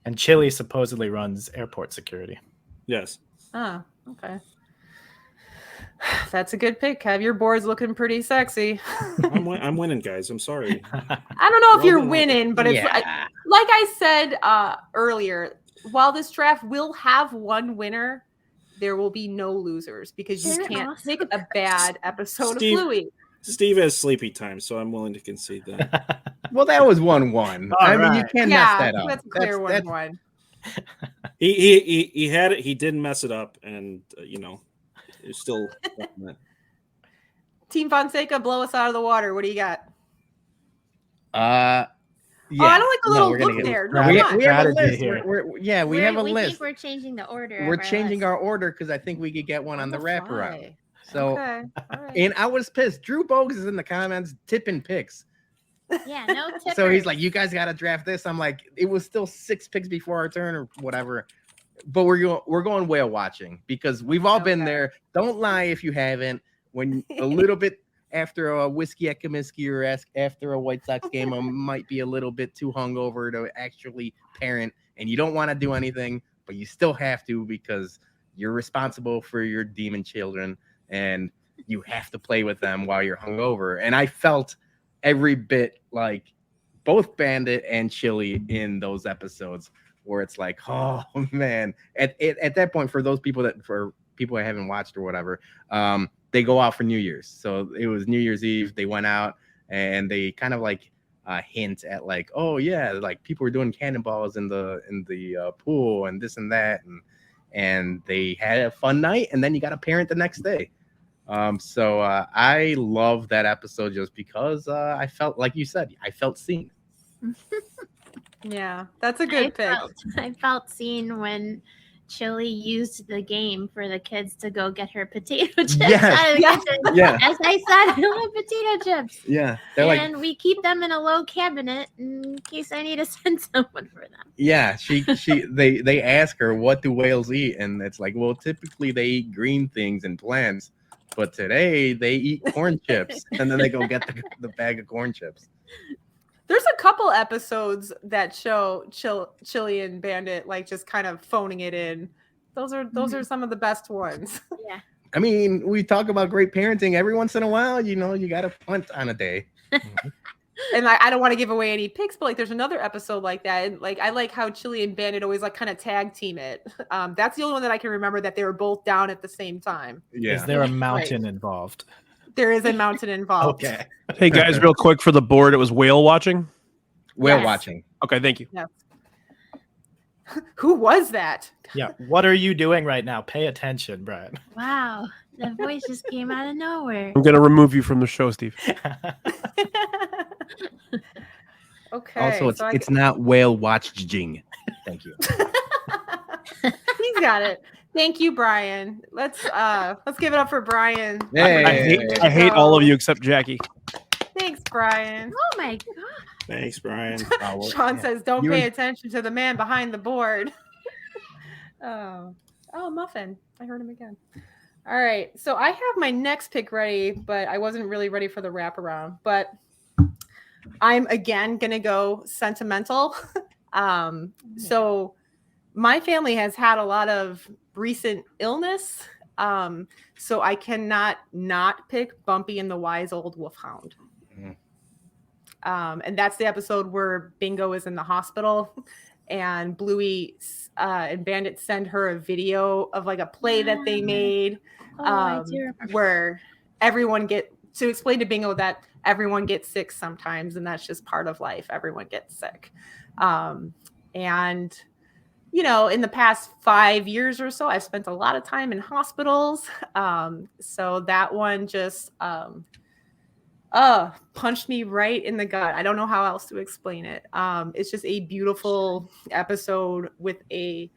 And Chili supposedly runs airport security. Yes. Ah, okay. That's a good pick, Kev. Your board's looking pretty sexy. I'm winning, guys. I'm sorry. I don't know if Well, you're then, winning, but it's Yeah. like I said earlier, while this draft will have one winner, there will be no losers because you They're can't awesome. pick a bad episode Steve- of Bluey. Steve has sleepy time, so I'm willing to concede that. Well, that was 1-1. All I mean, you right. can't Yeah, mess that up. that's a clear That's- 1-1. He had it. He didn't mess it up, and it's still. Team Fonseca, blow us out of the water. What do you got? Yeah. Oh, I don't like the little we're gonna look get- there. No, We- come on. We have a Strategy list. here. We have a we list. think we're changing the order. We're of our changing list. our order because I think we could get one on the wraparound. fly. So, Okay. All right. and I was pissed. Drew Bogues is in the comments tipping picks. Yeah, no tippers. So he's like, "You guys got to draft this." I'm like, "It was still 6 picks before our turn or whatever." But we're going whale watching because we've all been Okay. there. Don't lie if you haven't. When a little bit after a whiskey at Comiskey or after a White Sox game, I might be a little bit too hungover to actually parent, and you don't want to do anything, but you still have to because you're responsible for your demon children, and you have to play with them while you're hungover. And I felt every bit like both Bandit and Chili in those episodes where it's like, oh man, at that point, for those people who haven't watched or whatever, they go out for New Year's. So it was New Year's Eve. They went out and they kind of like hint at like, oh yeah, like people were doing cannonballs in the pool and this and that, and they had a fun night. And then you got a parent the next day. So I love that episode just because I felt, like you said, I felt seen. Yeah, that's a good pick. I felt seen when Chili used the game for the kids to go get her potato chips. Yes. out of the Yeah. kitchen. Yeah. As I said, I love potato chips. Yeah. They're like, And we keep them in a low cabinet in case I need to send someone for them. yeah, they ask her, what do whales eat? And it's like, well, typically they eat green things and plants, but today they eat corn chips. And then they go get the bag of corn chips. There's a couple episodes that show Chili and Bandit like just kind of phoning it in. Those are some of the best ones. Yeah. I mean, we talk about great parenting every once in a while. You got to punt on a day. And I don't want to give away any picks, but like there's another episode like that. And like I like how Chili and Bandit always like kind of tag team it. That's the only one that I can remember that they were both down at the same time. Yeah. Is there a mountain involved? There is a mountain involved. Okay. Hey guys, real quick for the board, it was whale watching. Whale Yes. watching. Okay, thank you. Who was that? Yeah. What are you doing right now? Pay attention, Brian. Wow. That voice just came out of nowhere. I'm gonna remove you from the show, Steve. Okay. Also, so it's not whale watching. Thank you. he's got it. Thank you, Brian. Let's give it up for Brian. Hey. I hate all of you except Jackie. Thanks, Brian. Oh my god. Thanks, Brian. Sean says, "Don't You pay and- attention to the man behind the board." Oh, Muffin! I heard him again. All right, so I have my next pick ready, but I wasn't really ready for the wraparound. But I'm again gonna go sentimental. So my family has had a lot of recent illness, so I cannot not pick Bumpy and the Wise Old Wolfhound. And that's the episode where Bingo is in the hospital and Bluey and Bandit send her a video of like a play that they made, I do remember. where everyone to explain to Bingo that everyone gets sick sometimes, and that's just part of life. Everyone gets sick. And you know, in the past 5 years or so, I've spent a lot of time in hospitals. So that one just punched me right in the gut. I don't know how else to explain it. It's just a beautiful episode with a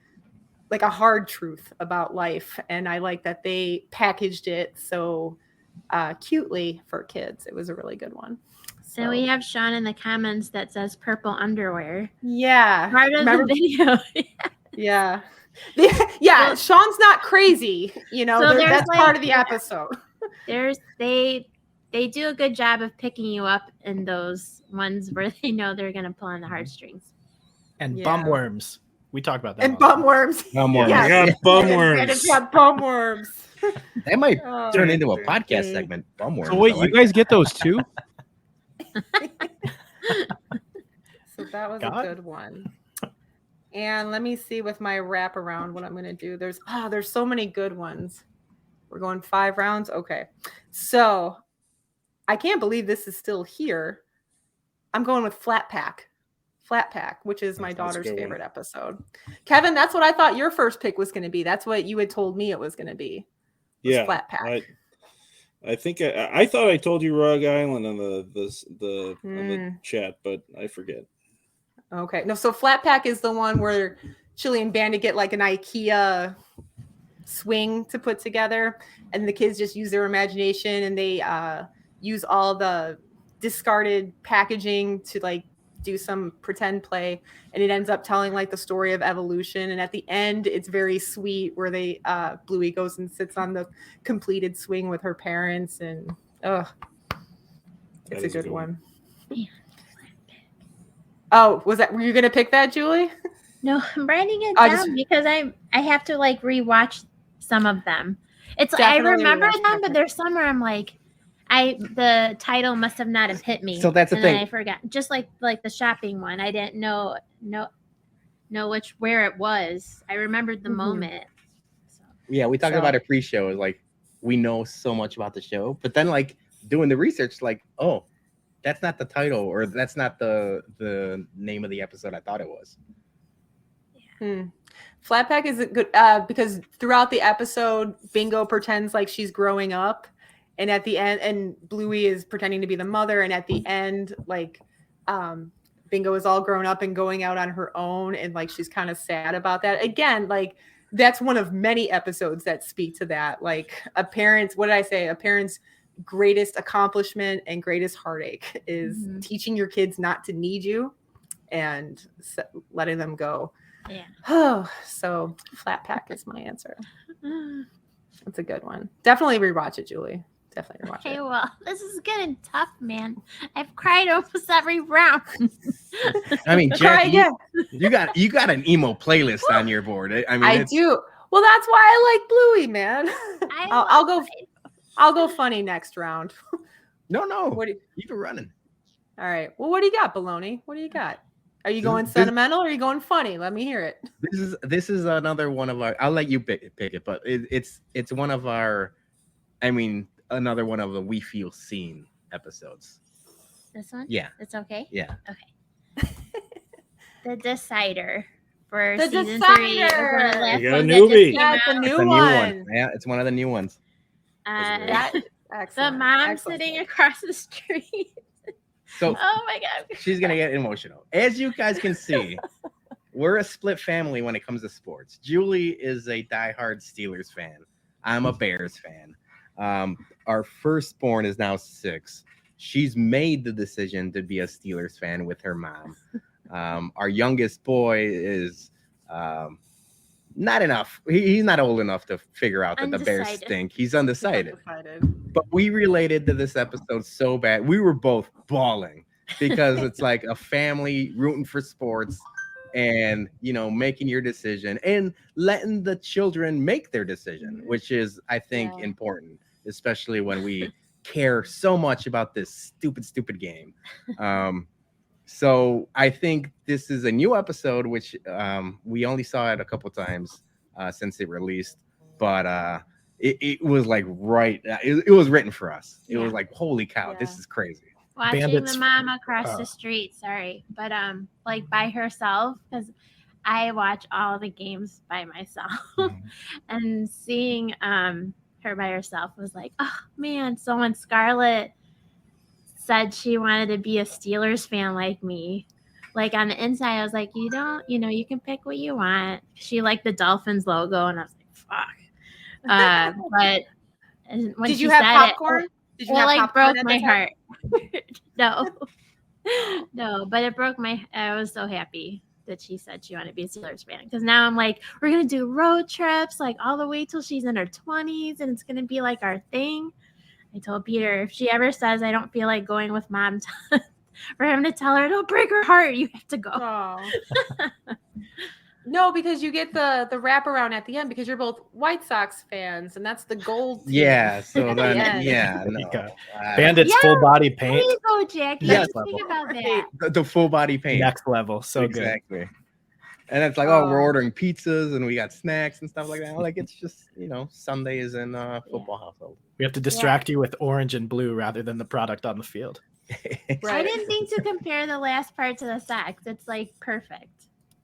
hard truth about life. And I like that they packaged it so cutely for kids. It was a really good one. So we have Sean in the comments that says purple underwear. Yeah. Part of the video. Yeah. Yeah. Sean's not crazy. You know, So that's like, part of the episode. They do a good job of picking you up in those ones where they know they're going to pull on the heartstrings. And bumworms. We talk about that. And bumworms. Bumworms. Yeah. I got bumworms. And it's got bumworms. That might turn into a podcast segment. Bumworms. So wait, you guys get those too? So that was a good one. And let me see with my wraparound what I'm going to do. There's so many good ones. We're going 5 rounds. Okay. So I can't believe this is still here. I'm going with Flat Pack, which is my daughter's favorite episode. Kevin, that's what I thought your first pick was going to be. That's what you had told me it was going to be. Yeah. Flat Pack. I think I thought I told you Rug Island on the chat, but I forget. Okay. No, so Flat Pack is the one where Chili and Bandit get like an IKEA swing to put together, and the kids just use their imagination, and they use all the discarded packaging to like do some pretend play, and it ends up telling like the story of evolution. And at the end, it's very sweet where they Bluey goes and sits on the completed swing with her parents, and it's a good one. Yeah. Oh, were you gonna pick that, Julie? No, I'm writing it down because I have to like rewatch some of them. I remember them, but there's some where I'm like, the title must have not have hit me. So that's the thing. I forgot. Just like the shopping one, I didn't know where it was. I remembered the moment. So. Yeah, we talked about it pre-show. Like, we know so much about the show, but then like doing the research, like, oh, that's not the title, or that's not the name of the episode I thought it was. Yeah. Flat Pack is good because throughout the episode, Bingo pretends like she's growing up, and at the end, and Bluey is pretending to be the mother, and at the end, like, Bingo is all grown up and going out on her own, and like she's kind of sad about that. Again, like that's one of many episodes that speak to that. Like a parent's greatest accomplishment and greatest heartache is teaching your kids not to need you and letting them go. Yeah. Oh, so Flat Pack is my answer. It's a good one. Definitely rewatch it, Julie. Definitely rewatch it. Okay, well, this is getting tough, man. I've cried almost every round. I mean, Jacki, you got an emo playlist on your board. I mean, I do. Well, that's why I like Bluey, man. I'll go funny next round. No. Keep it running. All right. Well, what do you got, Bologna? What do you got? Are you going sentimental or are you going funny? Let me hear it. This is another one of our. I'll let you pick it, but it's one of our. I mean, another one of the We Feel Seen episodes. This one? Yeah. It's okay? Yeah. Okay. The Decider for The season Decider. 3. You got a newbie. That's a new It's a one. Yeah, it's one of the new ones. The Excellent. mom Excellent. sitting across the street. So Oh my god. she's gonna get emotional. As you guys can see, we're a split family when it comes to sports. Julie is a diehard Steelers fan. I'm a Bears fan. Our firstborn is now 6. She's made the decision to be a Steelers fan with her mom. Our youngest boy is not enough. He's not old enough to figure out that the Bears stink. He's undecided. But we related to this episode so bad. We were both bawling because it's like a family rooting for sports and, making your decision and letting the children make their decision, which is, I think, important, especially when we care so much about this stupid game. So I think this is a new episode, which we only saw it a couple times since it released, but it was like it was written for us. It was like, holy cow, this is crazy. Watching Bandits- the mom across the street, sorry, but like by herself, because I watch all the games by myself, and seeing her by herself was like, oh man. So when Scarlett said she wanted to be a Steelers fan like me, like on the inside, I was like, you can pick what you want. She liked the Dolphins logo, and I was like, fuck. But when Did she you have said popcorn? It, Did you it have like popcorn broke at my the time? heart. No, but it broke my. I was so happy that she said she wanted to be a Steelers fan, because now I'm like, we're gonna do road trips like all the way till she's in her 20s, and it's gonna be like our thing. I told Peter, if she ever says I don't feel like going with mom, for him to tell her, don't break her heart, you have to go. Oh. No, because you get the wraparound at the end, because you're both White Sox fans, and that's the gold team. Yeah. So at the then, end. yeah, There you no. go. Bandits full body There paint. you go, Jackie. Yes. I didn't think about that. The full body paint. Next level. So exactly. And it's like, we're ordering pizzas and we got snacks and stuff like that. Like, it's just, Sundays in football household. We have to distract you with orange and blue rather than the product on the field. I didn't think to compare the last part to the Sox. It's like perfect.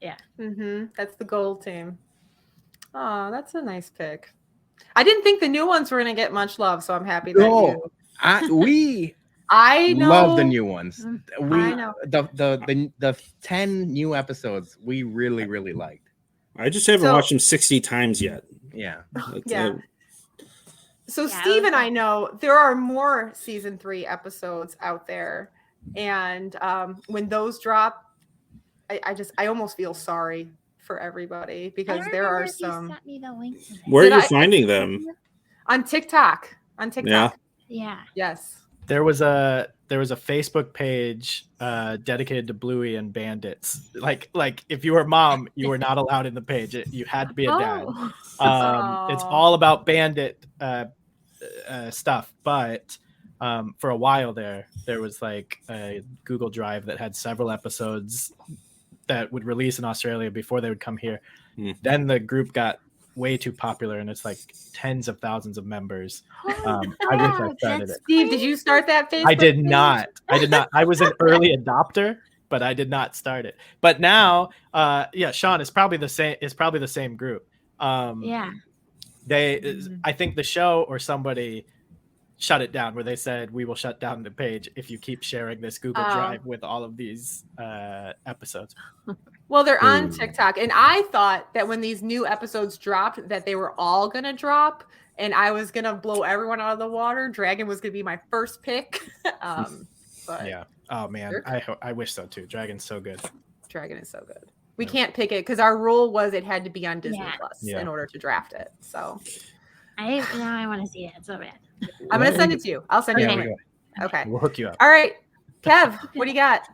Yeah. That's the gold team. Oh, that's a nice pick. I didn't think the new ones were going to get much love, so I'm happy that We I know. love the new ones. I know. The 10 new episodes we really, really liked. I just haven't watched them 60 times yet. Yeah. So Steve and I know there are more season 3 episodes out there, and when those drop, I almost feel sorry for everybody, because there are some. Sent me the link to Where are you finding them? On TikTok. Yeah. Yes. There was a Facebook page dedicated to Bluey and Bandits. Like if you were a mom, you were not allowed in the page. You had to be a dad. It's all about Bandit stuff, but for a while there was like a Google Drive that had several episodes that would release in Australia before they would come here. Then the group got way too popular, and it's like tens of thousands of members. I wish I started it. Steve, did you start that Facebook I did page? not. I was an early adopter, but I did not start it. But now, Sean, it's probably the same. It's probably the same group. I think the show or somebody shut it down, where they said, we will shut down the page if you keep sharing this Google Drive with all of these episodes. Well, they're on TikTok, and I thought that when these new episodes dropped, that they were all gonna drop, and I was gonna blow everyone out of the water. Dragon was gonna be my first pick. But yeah. Oh man, I wish so too. Dragon's so good. Dragon is so good. We can't pick it because our rule was it had to be on Disney Plus in order to draft it. So now I want to see it so bad. I'm gonna send it to you. I'll send you a link. Okay. We'll hook you up. All right, Kev, what do you got?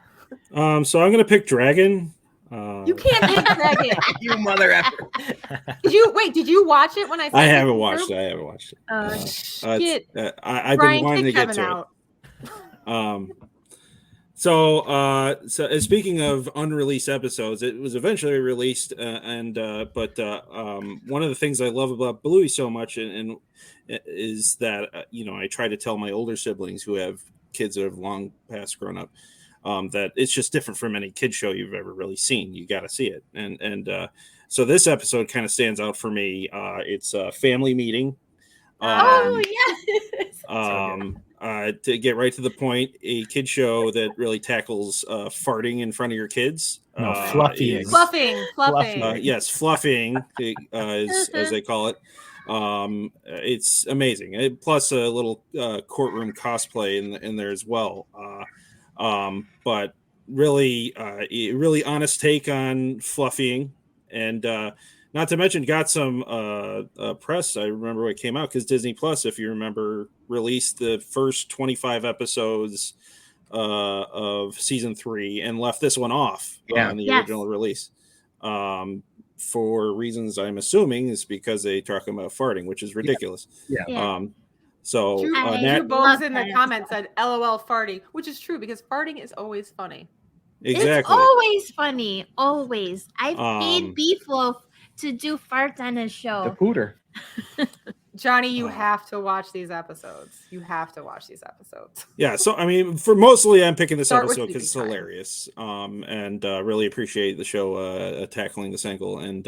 So I'm gonna pick Dragon. You can't pick Dragon. You mother effer. Did you watch it when I? I haven't watched it. I haven't watched it. I've been wanting to get to it. So speaking of unreleased episodes, it was eventually released, but one of the things I love about Bluey so much and is that I try to tell my older siblings who have kids that have long past grown up that it's just different from any kid show you've ever really seen. You got to see it, and so this episode kind of stands out for me. It's a family meeting. To get right to the point, a kid show that really tackles farting in front of your kids. Fluffing. Yes, fluffing, as they call it. It's amazing. Plus a little courtroom cosplay in there as well. But really honest take on fluffing, and not to mention got some press. I remember when it came out because Disney Plus, if you remember, released the first 25 episodes of season 3 and left this one off on the original release. For reasons I'm assuming is because they talk about farting, which is ridiculous. So Drew Bowes in the comments said LOL farting, which is true because farting is always funny. Exactly. It's always funny. Always. I paid Beefloaf to do farts on his The show. pooter. Johnny, you have to watch these episodes. Yeah, so I mean, for mostly, I'm picking this Start with episode because it's sleeping time. hilarious, and really appreciate the show tackling this angle, and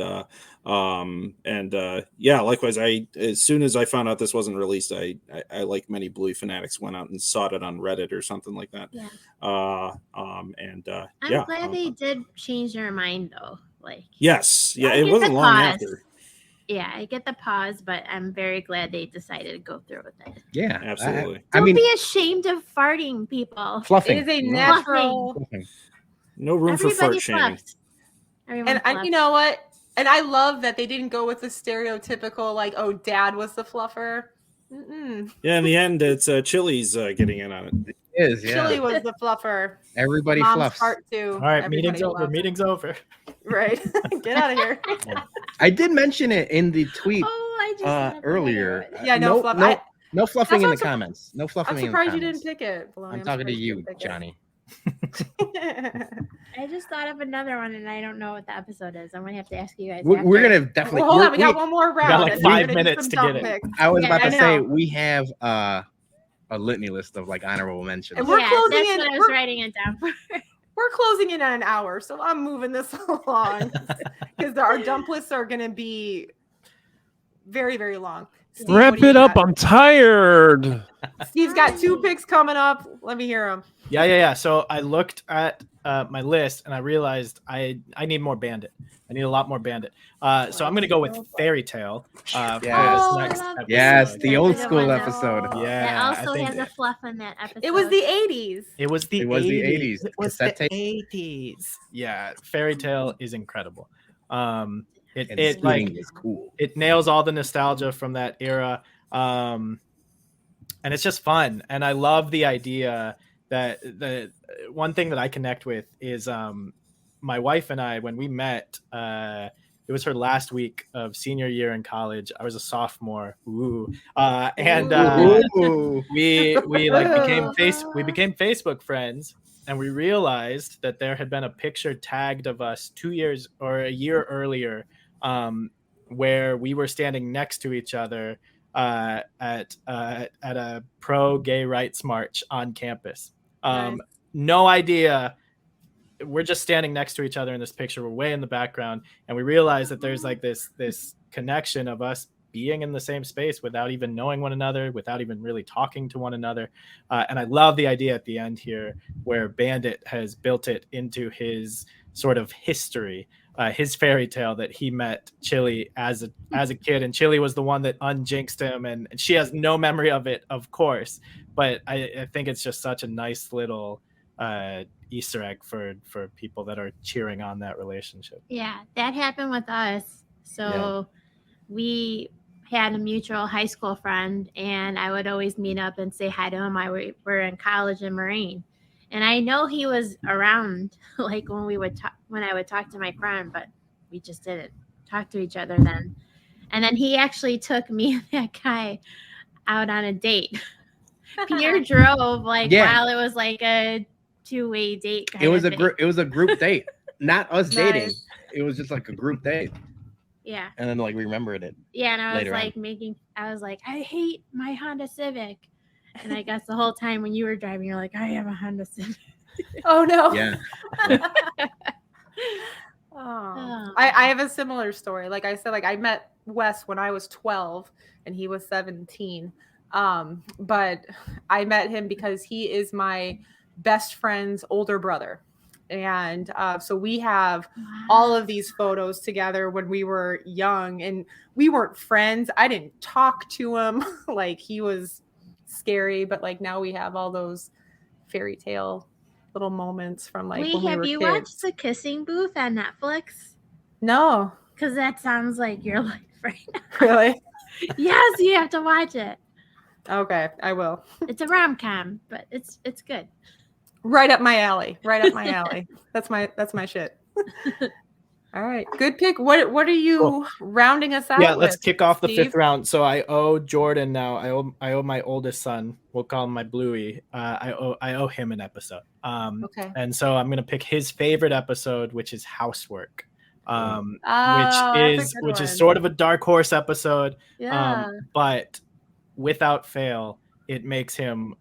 yeah, likewise. As soon as I found out this wasn't released, I like many Bluey fanatics, went out and sought it on Reddit or something like that. Yeah. I'm glad they did change their mind though. Like, yes, yeah, I it get wasn't the long pause. after. Yeah, I get the pause, but I'm very glad they decided to go through with it. Yeah, Absolutely. Don't be ashamed of farting, people. Fluffing. It is a natural. Fluffing. No room for Everybody fart shaming. fluffs. Everyone And you fluffs. know what? And I love that they didn't go with the stereotypical, like, oh, dad was the fluffer. Mm-mm. Yeah, in the end, it's Chili's getting in on it. It is, yeah. Chili was the fluffer. Everybody Mom's fluffs. part too. All right, Everybody meeting's over. fluffs. Meeting's over. Right. Get out of here. I did mention it in the tweet Oh, I just thought earlier. Yeah, no fluff. No fluffing in the That's what I'm comments. No fluffing I'm in the surprised you comments. didn't pick it. Bologna. I'm talking to surprised you you, didn't pick Johnny. it. I just thought of another one, and I don't know what the episode is. I'm gonna have to ask you guys. We're after. gonna definitely. Well, hold on, we got one more round. got like and then 5 we're gonna do minutes some to dumb get it. picks. I was Yeah, about to I say know. we have a litany list of like honorable mentions. And we're Yeah, closing that's in. what I was We're, writing it down for. we're closing in on an hour, so I'm moving this along because our dump lists are going to be very, very long. Steve, what Wrap do you it up. got? I'm tired. Steve's got 2 picks coming up. Let me hear them. Yeah. So I looked at my list and I realized I need more Bandit. I need a lot more Bandit. So I'm going to go with Fairy Tale. Yes. For Oh, this next I love episode. Yes, the old That's a good school one, though. episode. Yeah, That I also think has a fluff in that episode. It was the 80s. It was the It was the 80s. It was Cassette the tape. 80s. Yeah, Fairy Tale is incredible. And It Spooning is cool. it nails all the nostalgia from that era, and it's just fun. And I love the idea that the one thing that I connect with is my wife and I, when we met, it was her last week of senior year in college. I was a sophomore. Ooh. And Ooh. we became Facebook friends, and we realized that there had been a picture tagged of us 2 years or a year earlier, where we were standing next to each other at a pro gay rights march on campus. Nice. No idea. We're just standing next to each other in this picture. We're way in the background, and we realize that there's like this connection of us being in the same space without even knowing one another, without even really talking to one another. And I love the idea at the end here where Bandit has built it into his sort of history, his fairy tale that he met Chili as a kid, and Chili was the one that unjinxed him, and she has no memory of it, of course. But I think it's just such a nice little Easter egg for people that are cheering on that relationship. Yeah, that happened with us. So we had a mutual high school friend, and I would always meet up and say hi to him. We're in college in Marine, and I know he was around like when I would talk to my friend, but we just didn't talk to each other then. And then he actually took me and that guy out on a date. Pierre drove while it was like a 2-way date. It was a group date, not us dating. Nice. It was just like a group date. Yeah. And then like we remembered it. Yeah, and I was later like I hate my Honda Civic. And I guess the whole time when you were driving, you're like, I have a Honda Civic. Oh, no. Yeah. Oh. I have a similar story. Like I said, like I met Wes when I was 12 and he was 17. But I met him because he is my best friend's older brother. And so we have all of these photos together when we were young, and we weren't friends. I didn't talk to him. Like he was scary, but like now we have all those fairy tale little moments from like when we have were you kids. watched The Kissing Booth on Netflix? No. Because that sounds like your life right now. Really? Yes, you have to watch it. Okay, I will. It's a rom-com, but it's good. Right up my alley. Right up my alley. That's my shit. All All right, good pick. What are you rounding us out? Yeah, let's with, kick off the Steve? 5th round. So I owe Jordan now. I owe my oldest son. We'll call him my Bluey. I owe him an episode. Okay. And so I'm gonna pick his favorite episode, which is Housework. That's a good Which is one. sort of a dark horse episode. Yeah. But without fail, it makes him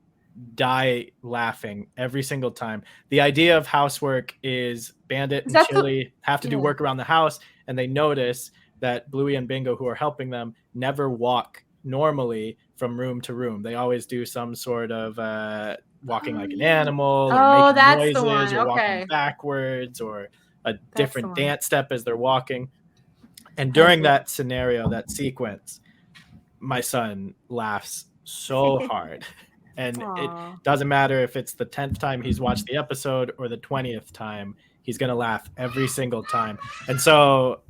die laughing every single time. The idea of Housework is Bandit and Chili have to do work around the house, and they notice that Bluey and Bingo, who are helping them, never walk normally from room to room. They always do some sort of walking like an animal, or making that's noises, the one. or Okay. walking backwards, or a the different one. dance step as they're walking. And during that scenario, that sequence, my son laughs so hard. And it doesn't matter if it's the 10th time he's watched the episode or the 20th time, he's going to laugh every single time. And so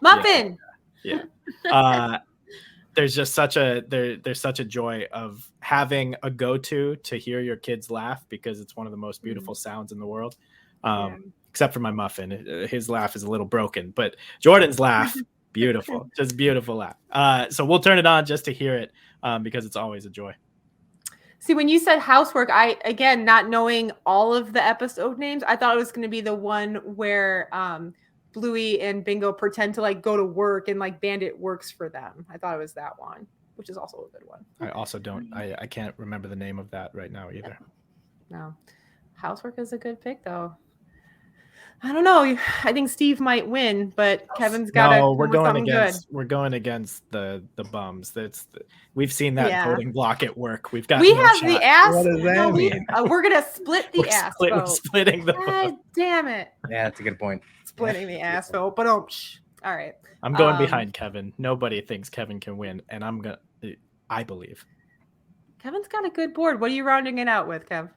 Muffin. Yeah. There's just such a joy of having a go-to to hear your kids laugh, because it's one of the most beautiful sounds in the world. Except for my Muffin. His laugh is a little broken, but Jordan's laugh, beautiful, just beautiful laugh. So we'll turn it on just to hear it, because it's always a joy. See, when you said Housework, again, not knowing all of the episode names, I thought it was going to be the one where Bluey and Bingo pretend to like go to work and like Bandit works for them. I thought it was that one, which is also a good one. I also don't. I can't remember the name of that right now either. No, Housework is a good pick though. I don't know. I think Steve might win, but Kevin's got to. No, we're going against the bums. We've seen that voting block at work. We have the ass. What does that mean? We're gonna split the ass vote. We're splitting the God vote. damn it! Yeah, that's a good point. Splitting the ass vote, but all right. I'm going behind Kevin. Nobody thinks Kevin can win, and I believe. Kevin's got a good board. What are you rounding it out with, Kev?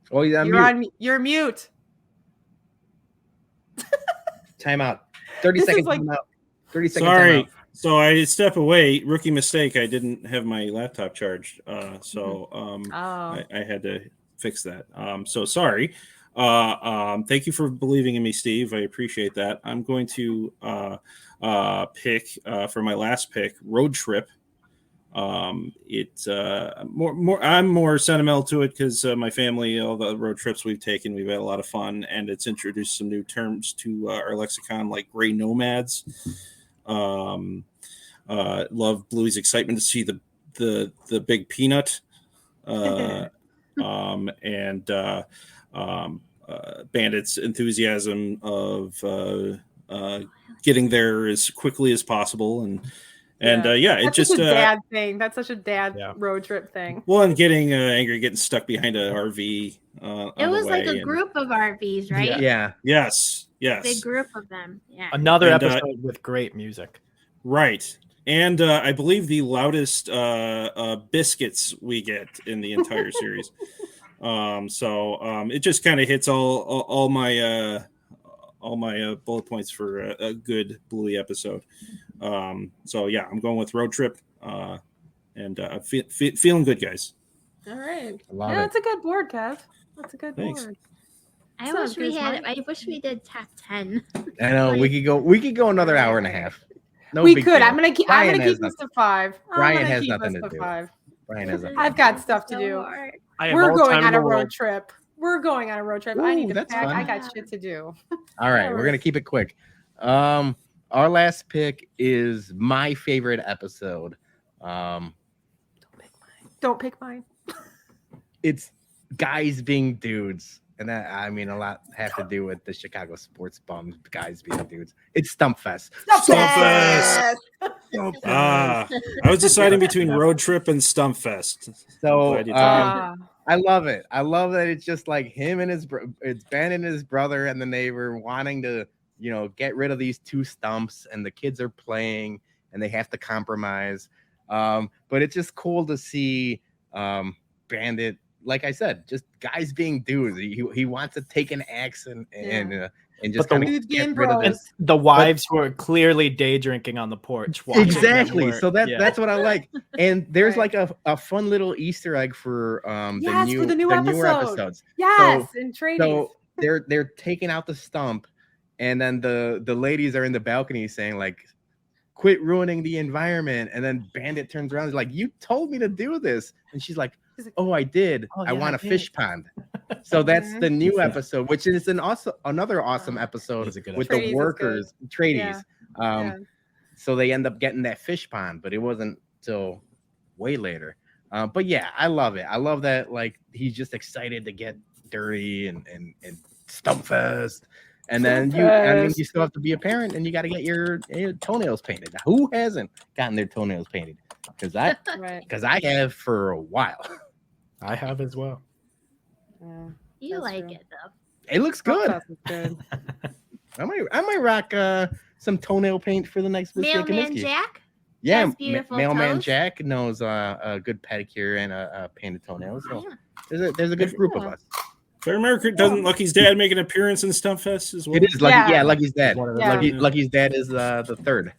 Oh, yeah, you're mute. Time out. 30 seconds. Time out. 30 seconds. Sorry. So I step away. Rookie mistake. I didn't have my laptop charged. I had to fix that. So sorry. Thank you for believing in me, Steve. I appreciate that. I'm going to pick for my last pick, Road Trip. It's I'm more sentimental to it because my family, all the road trips we've taken, we've had a lot of fun, and it's introduced some new terms to our lexicon, like gray nomads. Love Bluey's excitement to see the big peanut, Bandit's enthusiasm of getting there as quickly as possible, and it's just a dad thing. That's such a dad road trip thing. Well, and getting angry, getting stuck behind an RV. It was like a group of RVs, right? Yeah. Yes. Big group of them. Yeah. Another episode with great music. Right. And I believe the loudest biscuits we get in the entire series. It just kind of hits all my bullet points for a good Bluey episode. I'm going with Road Trip, and feeling good, guys. All right. That's a good board, Kev. That's a good Thanks. board. I wish we did top 10. I know we could go another hour and a half. No, we could. Deal. I'm gonna keep this to 5. Brian has nothing to do. Brian has nothing. I've got stuff to do. We're going on a road trip. Ooh, I need to pack. Fun. I got shit to do. All right, we're gonna keep it quick. Our last pick is my favorite episode. Don't pick mine. It's guys being dudes. And that, I mean, a lot have to do with the Chicago sports bums, guys being dudes. It's Stumpfest. Stumpfest. I was deciding between Road Trip and Stumpfest. So I love it. I love that it's just like him and it's Ben and his brother and the neighbor wanting to, get rid of these two stumps, and the kids are playing and they have to compromise. But it's just cool to see Bandit like I said, just guys being dudes. He wants to take an axe and just But the kind of Dudes being get rid of bros. this. The wives who are clearly day drinking on the porch. watching them Exactly. work. So Yeah. that's what I like. And there's Right. like a fun little Easter egg for Yes, for the newer episodes. Yes, and tradies. So they're taking out the stump, and then the ladies are in the balcony saying like, "Quit ruining the environment." And then Bandit turns around and is like, "You told me to do this," and she's like, "Oh, I did. Oh, I yeah, want I a fish did." pond." So that's Mhm. the new episode, which is another awesome episode It's a good with Tradies the is workers, tradies. Yeah. Yeah. So they end up getting that fish pond, but it wasn't till way later. But yeah, I love it. I love that like he's just excited to get dirty and Stumpfest. And then you still have to be a parent and you got to get your toenails painted. Now, who hasn't gotten their toenails painted? Because I have for a while. I have as well. Yeah. You That's like true. it though. It looks good. Stuff is good. I might rock some toenail paint for the next Mr. Mailman Kaminsky. Jack. Yeah, has beautiful Mailman toes. Jack knows a good pedicure and a painted toenails. So Yeah. there's a good group of us. If I remember, doesn't Lucky's dad make an appearance in Stumpfest as well? It is Lucky. Yeah. Yeah, Lucky's dad. One of the- Yeah. Lucky's dad is the third.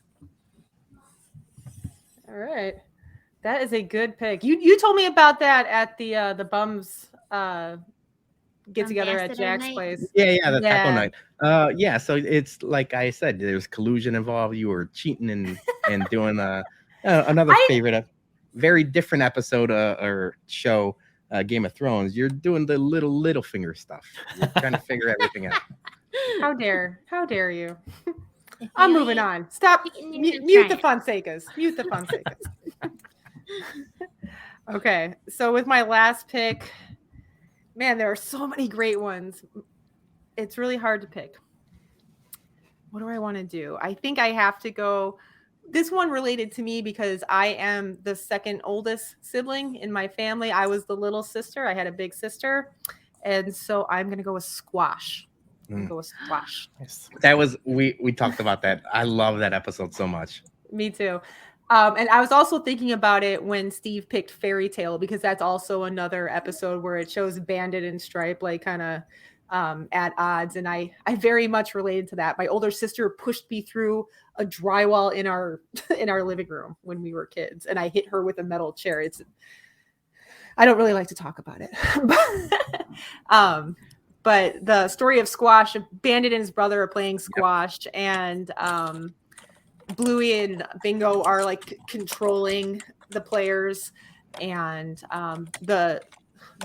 All right. That is a good pick. You told me about that at the bums get together at Ambassador Jack's night? place. Yeah, the taco Yeah. night. Yeah, so it's like I said, there's collusion involved. You were cheating and doing another favorite, a very different episode or show, Game of Thrones. You're doing the little finger stuff. You're trying to figure everything out. How dare you? If I'm you moving ain't- on. Stop. you can Mute the try Fonsecas. Mute the Fonsecas. Okay, so with my last pick, man, there are so many great ones. It's really hard to pick. What do I want to do? I think I have to go. This one related to me because I am the second oldest sibling in my family. I was the little sister. I had a big sister. And so I'm going to go with squash. I'm going to go with squash. Nice. That was we talked about that. I love that episode so much. Me too. And I was also thinking about it when Steve picked Fairy Tale, because that's also another episode where it shows Bandit and Stripe like kind of at odds. And I very much related to that. My older sister pushed me through a drywall in our living room when we were kids, and I hit her with a metal chair. I don't really like to talk about it. But the story of squash, Bandit and his brother are playing squash, and Bluey and Bingo are like controlling the players, and the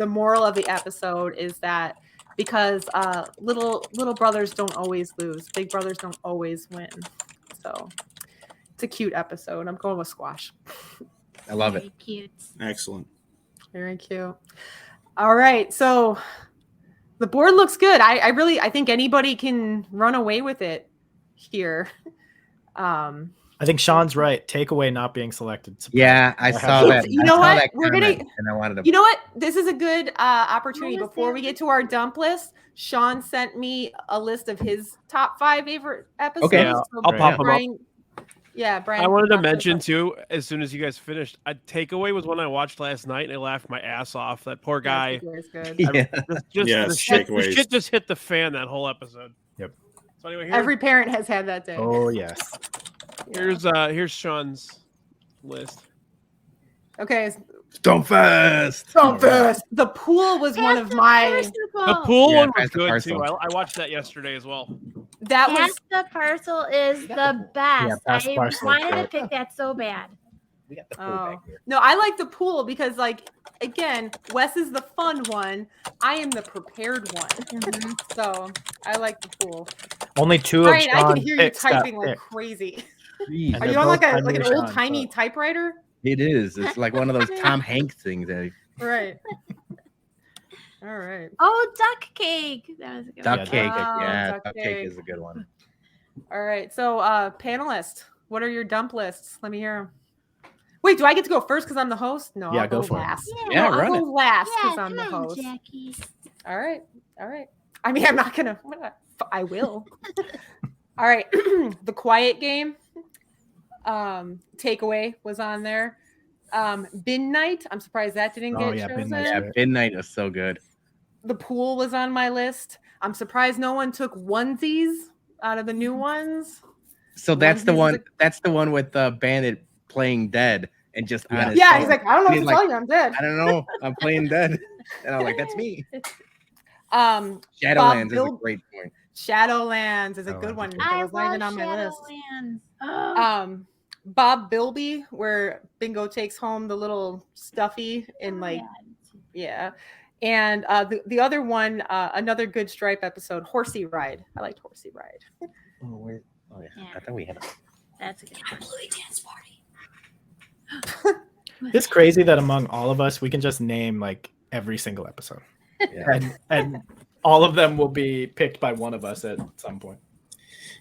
moral of the episode is that because little brothers don't always lose, big brothers don't always win. So it's a cute episode. I'm going with squash. I love it. Very cute. Excellent. Very cute. All right, so the board looks good. I think anybody can run away with it here. I think Sean's right. Takeaway not being selected. Yeah, I saw that. You I know saw what? that We're comment, gonna- and I wanted to. You know what? This is a good opportunity. What was Before that? we get to our dump list, Sean sent me a list of his top 5 favorite episodes. Okay. Yeah, So I'll pop 'em up. Brian, yeah, Brian. I wanted to can talk mention about- too, as soon as you guys finished, a takeaway was one I watched last night, and I laughed my ass off. That poor guy. Yeah, it's good. Yeah. Just Yes, the shit takeaways. just hit the fan that whole episode. Yep. So anyway, Every parent has had that day. Oh yes. here's Sean's list. Okay, Stumpfest. Stumpfest. The pool was one of my. The pool Yeah, one was Pass the good Parcel. too. I watched that yesterday as well. That was Pass the Parcel is the best. Pass the I Parcel is wanted to great. pick that so bad. We got the pool Oh. back here. No, I like the pool because, like, again, Wes is the fun one. I am the prepared one. Mhm. So I like the pool. Only 2 of Brian, I Sean's can hear you picks got typing like picked. crazy. Jeez. And Are they're you on both like under an Sean, old timey so- typewriter? It is. It's like one of those Tom Hanks things. Right. All right. Oh, duck cake. That was a good Duck one. cake. Oh, Yeah, duck duck cake. cake is a good one. All right. So, panelists, what are your dump lists? Let me hear them. Wait, do I get to go first because I'm the host? No, Yeah, I'll go go for it. last. Yeah, No, run I'll go last Yeah, because I'm come the on, host. Jackie. All right. All right. I mean, I'm not gonna. I will. All right. The Quiet Game. Takeaway was on there. Bin Night. I'm surprised that didn't get chosen. Bin Night's Yeah, great. Midnight is so good. The Pool was on my list. I'm surprised no one took Onesies out of the new ones. So that's the Onesies one. is That's the one with the Bandit playing dead and just on his yeah, phone. he's like, I don't know what He's to like, tell you. I'm dead. I don't know. I'm playing dead, and I'm like, that's me. Bob Shadowlands is a Bil- great point. Shadowlands is a good Shadowlands one. is That I was not even love on my list. Shadowlands. Oh. Bob Bilby, where Bingo takes home the little stuffy in like, yeah. And the other one, another good Stripe episode, Horsey Ride. I liked Horsey Ride. Oh yeah. Yeah. I thought we had. That's a good one. Bluey dance party. It's crazy that among all of us, we can just name like every single episode, and all of them will be picked by one of us at some point.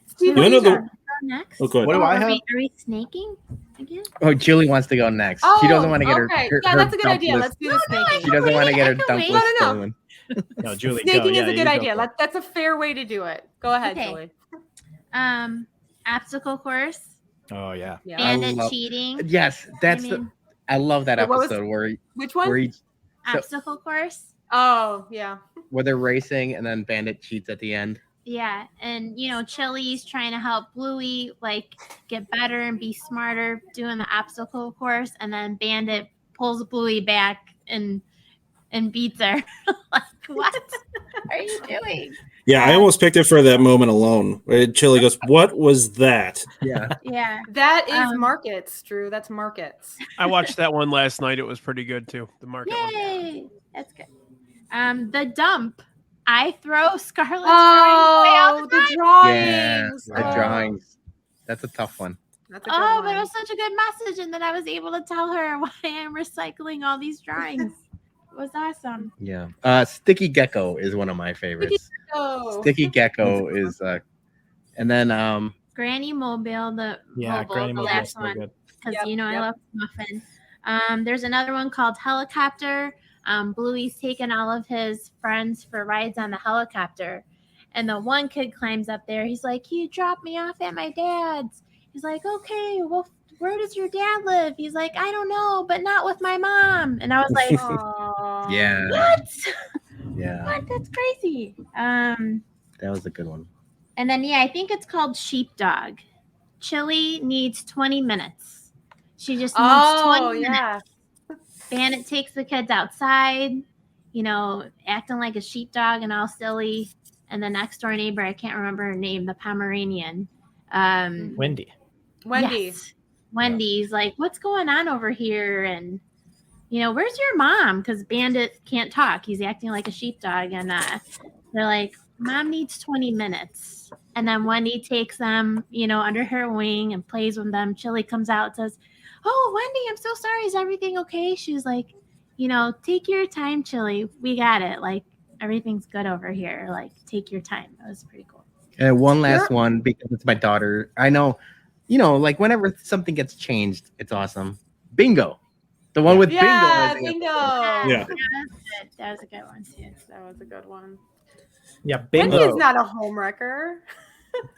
Steve, You know what do you the- got? Next. Oh, good. What do I have? Are we snaking again? Oh, Julie wants to go next. She doesn't want to get her. okay. her Yeah, that's a good dump idea. list. Let's do the snaking. She doesn't want to get her I can dump wait. list No. stolen. No, Julie, Snaking go. is a Yeah, good you go idea. for it. That's a fair way to do it. Go ahead, Okay. Julie. Obstacle course. Oh yeah. Yeah. Bandit love- cheating. Yes, that's the. I love that Wait, what was- episode where Which one? where Obstacle course. Oh, yeah. they're racing and then Bandit cheats at the end. Yeah, and Chili's trying to help Bluey like get better and be smarter doing the obstacle course, and then Bandit pulls Bluey back and beats her. Like, what are you doing? Yeah, I almost picked it for that moment alone. Where Chili goes, "What was that?" Yeah. Yeah, That is Markets, Drew. That's Markets. I watched that one last night. It was pretty good too. The market one. yay, that's good. The dump. I throw Scarlet's Oh, drawings away all the the time. Yeah, drawings. the Oh, drawings. That's a tough one. That's a good Oh, one. but it was such a good message, and then I was able to tell her why I'm recycling all these drawings. It was awesome. Yeah. Sticky Gecko is one of my favorites. Oh. Sticky Gecko is and then Granny Mobile, the Granny Mobile's last so one, good. because Yep, I yep. love Muffin. There's another one called Helicopter. Bluey's taking all of his friends for rides on the helicopter, and the one kid climbs up there. He's like, "You dropped me off at my dad's." He's like, "Okay, well, where does your dad live?" He's like, "I don't know, but not with my mom." And I was like, Aw. yeah, "What? yeah, What? That's crazy." that was a good one. And then, I think it's called Sheepdog. Chili needs 20 minutes. She just needs Oh, 20 minutes. yeah. Bandit takes the kids outside, acting like a sheepdog and all silly. And the next door neighbor, I can't remember her name, the Pomeranian. Wendy. Wendy. Yes. Wendy's like, "What's going on over here?" And, "Where's your mom?" Because Bandit can't talk. He's acting like a sheepdog. And they're like, "Mom needs 20 minutes. And then Wendy takes them, under her wing and plays with them. Chili comes out and says, "Oh, Wendy, I'm so sorry. Is everything okay?" She's like, "Take your time, Chili. We got it. Like, everything's good over here. Like, take your time." That was pretty cool. And one last one because it's my daughter. I know, like whenever something gets changed, it's awesome. Bingo, the one with Yeah, Bingo. bingo. Yeah. That was a good one, too. That was a good one. Yeah, Wendy bingo. is not a home wrecker.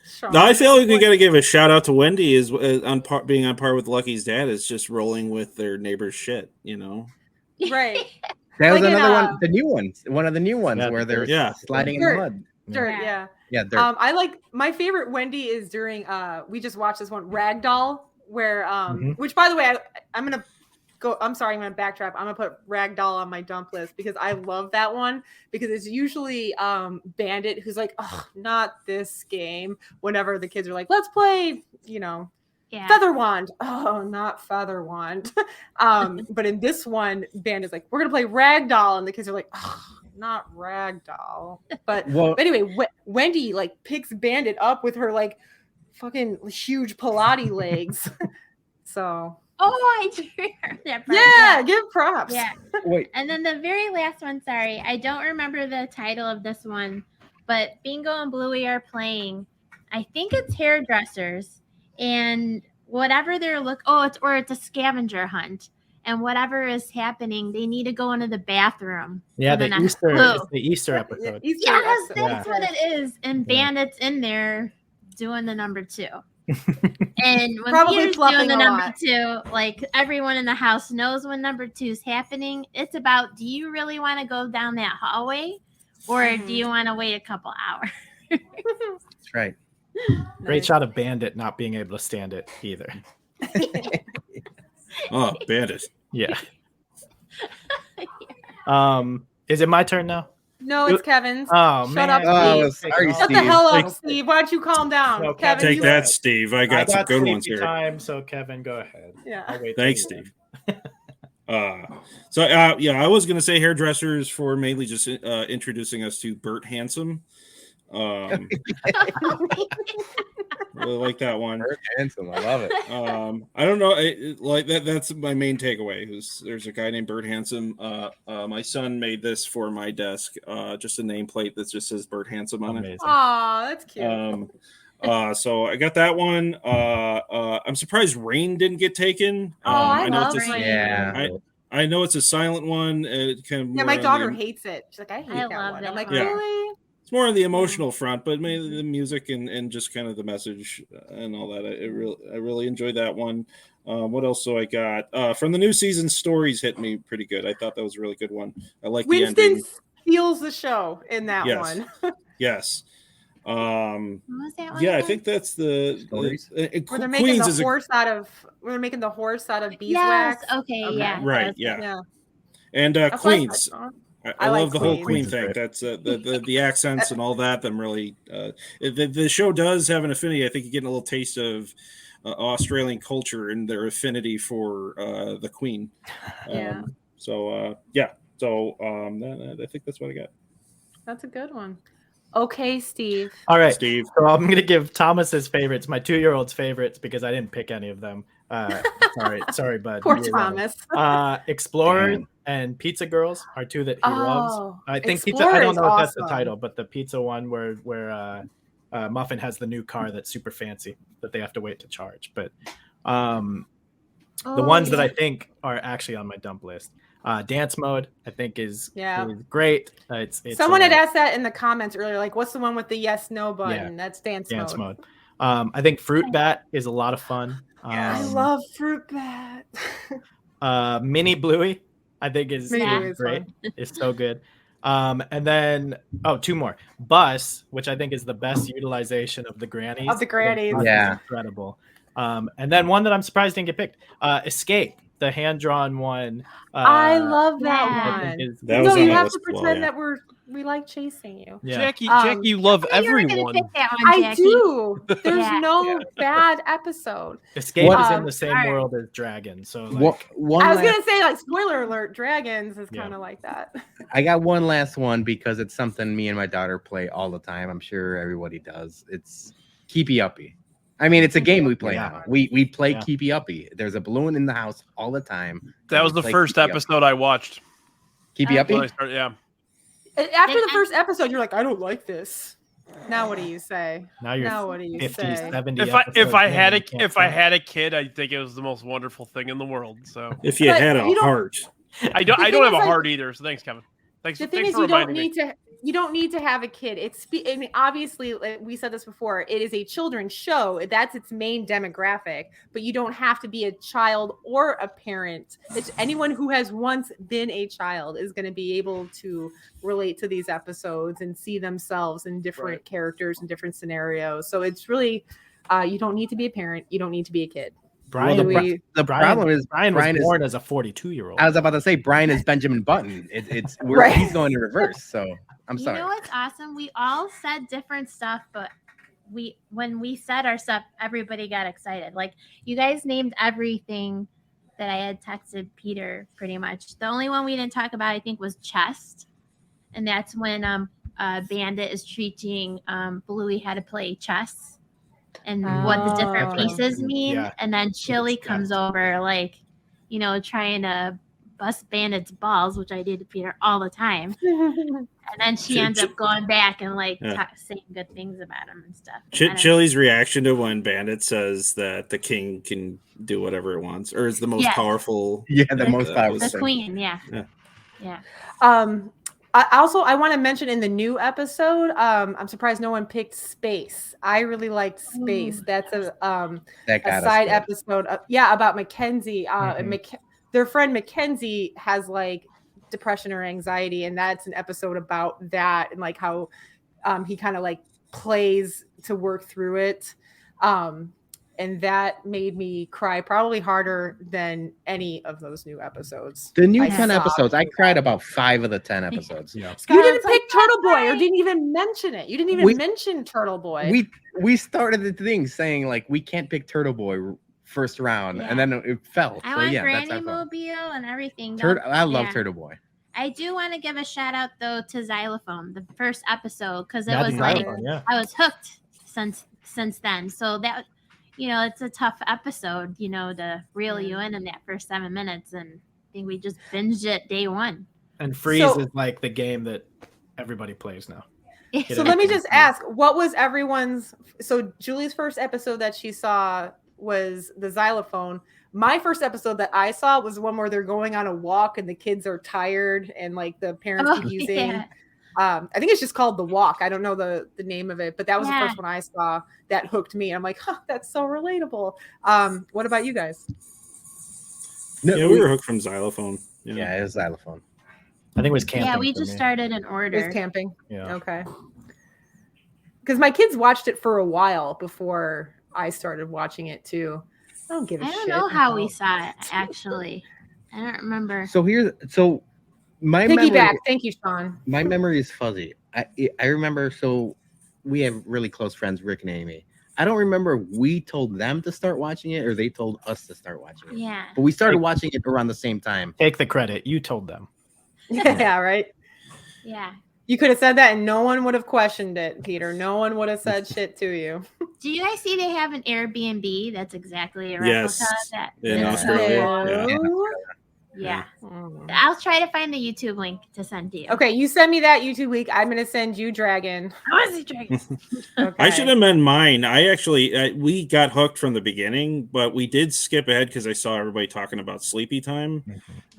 Sean. No, I feel like we got to give a shout out to Wendy is being on par with Lucky's dad is just rolling with their neighbor's shit. Right. That was Like in, another one. The new ones. One of the new ones Yeah, where they're yeah. sliding in Dirt. the mud. Dirt, Yeah. yeah. Yeah, they're I like my favorite Wendy is during we just watched this one Ragdoll where which by the way I'm gonna backtrack. I'm gonna put Ragdoll on my dump list because I love that one because it's usually Bandit who's like, "Oh, not this game," whenever the kids are like, "Let's play," Yeah. Feather Wand. Oh, not Feather Wand. But in this one, Bandit's like, "We're gonna play Ragdoll," and the kids are like, "Oh, not Ragdoll." But well, anyway, Wendy like picks Bandit up with her like fucking huge Pilates legs. So Oh, I do remember that part. yeah, give props. Yeah. wait. And then the very last one, sorry, I don't remember the title of this one, but Bingo and Bluey are playing. I think it's hairdressers, and whatever they're it's a scavenger hunt, and whatever is happening, they need to go into the bathroom. Yeah, for the next Easter. clue. It's the Easter episode. Easter Yes, episode. that's what it is. And Bandit's in there doing the number 2. And when Probably Peter's fluffing doing the a number lot. 2, like everyone in the house knows when number 2 is happening. It's about, do you really want to go down that hallway, or do you want to wait a couple hours? That's right. Great shot of Bandit not being able to stand it either. Oh, Bandit. Yeah. Is it my turn now? No, it's Kevin's. Oh, Shut man. up, Oh, Steve. sorry, Shut Steve. the hell up, Steve. Why don't you calm down? No, Kevin, Take you that, Steve. I got some good ones sleepy here. time, so Kevin, go ahead. Yeah. I'll wait Thanks, till you Steve. I was going to say hairdressers for mainly just introducing us to Bert Handsome. Really like that one. Bert Handsome, I love it. I don't know, like that. That's my main takeaway. There's a guy named Bert Handsome. My son made this for my desk. Just a nameplate that just says Bert Handsome on it. Aw, that's cute. So I got that one. I'm surprised Rain didn't get taken. I know love it's Rain. Yeah. I know it's a silent one. It kind of Yeah, my daughter hates it. She's like, I hate I that love one. that I'm like, one. Yeah. really? It's more on the emotional front, but mainly the music and just kind of the message and all that. I really enjoyed that one. What else do I got? From the new season, Stories hit me pretty good. I thought that was a really good one. I like the Winston ending. steals the show in that Yes. one. Yes. What was that one Yeah, I again? think that's the Stories? Where they're Queens making the is horse out of beeswax. Okay, yeah. right. that's Yeah. Yeah. And That's Queens. like I like love the whole Queens. Queen Queens is thing. great. That's the accents and all that. I'm really the show does have an affinity. I think you're getting a little taste of Australian culture and their affinity for the Queen. Yeah. I think that's what I got. That's a good one. Okay, Steve. All right, Steve. So I'm going to give Thomas's favorites, my 2-year-old's favorites, because I didn't pick any of them. Sorry, bud. Poor You're wrong. Thomas. Explorer and Pizza Girls are two that he loves. I think Pizza. Explorer I don't is know if that's the awesome. title, but the pizza one where Muffin has the new car that's super fancy that they have to wait to charge. But the ones that I think are actually on my dump list. Dance Mode, I think is great. It's Someone had asked that in the comments earlier, like, what's the one with the yes/no button? Yeah. That's Dance Mode. I think Fruit Bat is a lot of fun. I love Fruit Bat. Mini Bluey, I think is great. Fun. It's so good. And then two more. Bus, which I think is the best utilization of the grannies. Yeah. Incredible. And then one that I'm surprised didn't get picked. Escape, the hand-drawn one. I love that Yeah. one. You have to pretend that we like chasing you. Yeah. Jacki, you love I thought you were gonna everyone. pick that one, I Jacki. do. There's Yeah. no bad episode. Escape is in Um, the same alright. world as Dragon. So I was gonna say, like, spoiler alert, Dragons is kind of like that. I got one last one because it's something me and my daughter play all the time. I'm sure everybody does. It's Keepy Uppy. I mean, it's a game we play now. We play Keepy Uppy. There's a balloon in the house all the time. That was the first episode I watched. Keepy Uppy? When I started, yeah. After the first episode, you're like, I don't like this. Now what do you say? Now what do you 50, say? 70 If I had episodes, had a kid, I think it was the most wonderful thing in the world. So If you had a heart. I don't thing have is, a like, heart either. So thanks, Kevin. Thanks The thing for is, you don't reminding me. need to have a kid. I mean, obviously, like we said this before, it is a children's show. That's its main demographic, but you don't have to be a child or a parent. It's anyone who has once been a child is going to be able to relate to these episodes and see themselves in different characters and different scenarios. So it's really, you don't need to be a parent. You don't need to be a kid. Brian, The problem is Brian was born as a 42-year-old. I was about to say Brian is Benjamin Button. He's going in reverse. So I'm sorry. You know what's awesome? We all said different stuff, but when we said our stuff, everybody got excited. Like, you guys named everything that I had texted Peter pretty much. The only one we didn't talk about, I think, was chest. And that's when Bandit is teaching Bluey how to play chess and what the different pieces mean. Yeah. And then Chili comes over, like, trying to bust Bandit's balls, which I did to Peter all the time. And then she ends up going back and saying good things about him and stuff. And Chili's reaction to when Bandit says that the king can do whatever it wants, or is the most powerful. Yeah, the most powerful. The queen, yeah. I want to mention in the new episode, I'm surprised no one picked Space. I really liked Space. That's a side episode. About Mackenzie. And their friend Mackenzie has like depression or anxiety, and that's an episode about that and like how he kind of like plays to work through it. And that made me cry probably harder than any of those new episodes. The new 10 episodes, I cried about 5 of the 10 episodes. Yeah. You didn't pick Turtle Boy or didn't even mention it. You didn't even mention Turtle Boy. We started the thing saying like we can't pick Turtle Boy first round, and then it fell. I want Granny Mobile and everything. I love Turtle Boy. I do want to give a shout out though to Xylophone, the first episode, because it was like I was hooked since then. So that. It's a tough episode, to reel you in that first 7 minutes. And I think we just binged it day one. And Freeze is like the game that everybody plays now. So let me just ask, what was everyone's... So Julie's first episode that she saw was the Xylophone. My first episode that I saw was one where they're going on a walk and the kids are tired and like the parents keep using... Yeah. I think it's just called The Walk. I don't know the name of it, but that was the first one I saw that hooked me. I'm like, that's so relatable. What about you guys? No, we were hooked from Xylophone. Yeah, it was Xylophone. I think it was camping. Yeah, we just started in order. It was camping. Yeah. Okay. Because my kids watched it for a while before I started watching it too. I don't give a shit. I don't know how we saw it, actually. I don't remember. My piggyback. Memory, thank you, Sean. My memory is fuzzy. I remember. So we have really close friends, Rick and Amy. I don't remember we told them to start watching it or they told us to start watching it. Yeah. But we started watching it around the same time. Take the credit. You told them. Yeah. Right. Yeah. You could have said that and no one would have questioned it, Peter. No one would have said shit to you. Do you guys see they have an Airbnb that's exactly a replica of that? In Australia. Yeah. I'll try to find the YouTube link to send to you. Okay, you send me that YouTube link. I'm going to send you Dragon. I want to see Dragon. Okay. I should amend mine. I actually, we got hooked from the beginning, but we did skip ahead because I saw everybody talking about Sleepy Time.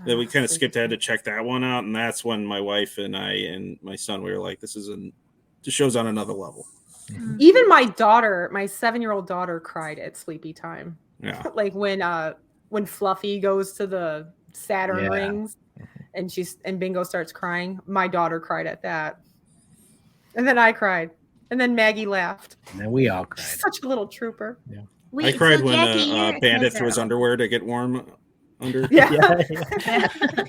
That we kind of skipped ahead to check that one out. And that's when my wife and I and my son, we were like, the show's on another level. Even my daughter, my 7-year-old daughter cried at Sleepy Time. Yeah. Like when Fluffy goes to the Saturn rings and Bingo starts crying. My daughter cried at that. And then I cried. And then Maggie laughed. And then we all cried. Such a little trooper. Yeah. I cried when Bandit throws underwear to get warm under. Yeah.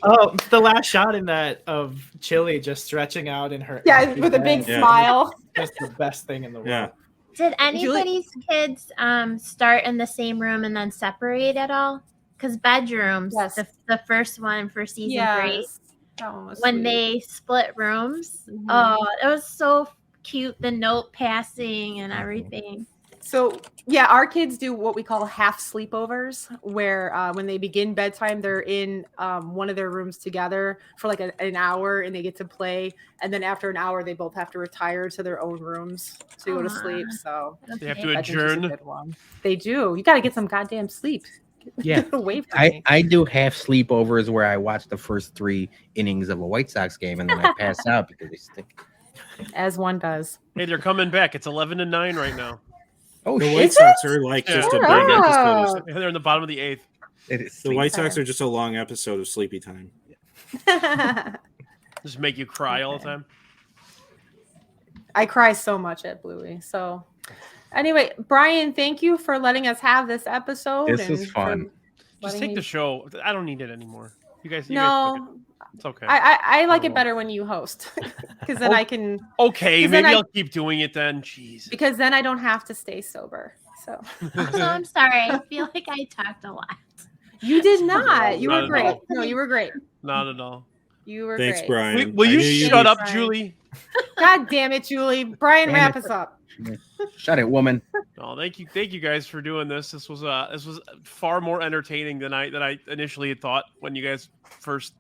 Oh, the last shot in that of Chili just stretching out in her. With a big smile. That's the best thing in the world. Yeah. Did anybody's kids start in the same room and then separate at all? Because bedrooms, the first one for season 3, when they split rooms, it was so cute. The note passing and everything. So our kids do what we call half sleepovers, where when they begin bedtime, they're in one of their rooms together for like an hour, and they get to play. And then after an hour, they both have to retire to their own rooms to go to sleep. So they have to adjourn. They do. You got to get some goddamn sleep. Yeah, I do half sleepovers where I watch the first 3 innings of a White Sox game and then I pass out because they stink. As one does. Hey, they're coming back. It's 11-9 right now. Oh, the White Sox are like just a big episode. They're in the bottom of the 8th. The White Sox are just a long episode of Sleepy Time. Just make you cry all the time. I cry so much at Bluey. So. Anyway, Brian, thank you for letting us have this episode. This is fun. Just take the show. I don't need it anymore. You guys it's okay. I like it better when you host because then I can. Okay, maybe I'll keep doing it then. Jeez. Because then I don't have to stay sober. So. Also, I'm sorry. I feel like I talked a lot. You did not. You were great. No, you were great. Not at all. You were Thanks, great. Brian. Will you shut up, Julie? God damn it, Julie. Brian, wrap us up. Shut it, woman. Oh, thank you guys for doing this. This was far more entertaining than I initially had thought when you guys first,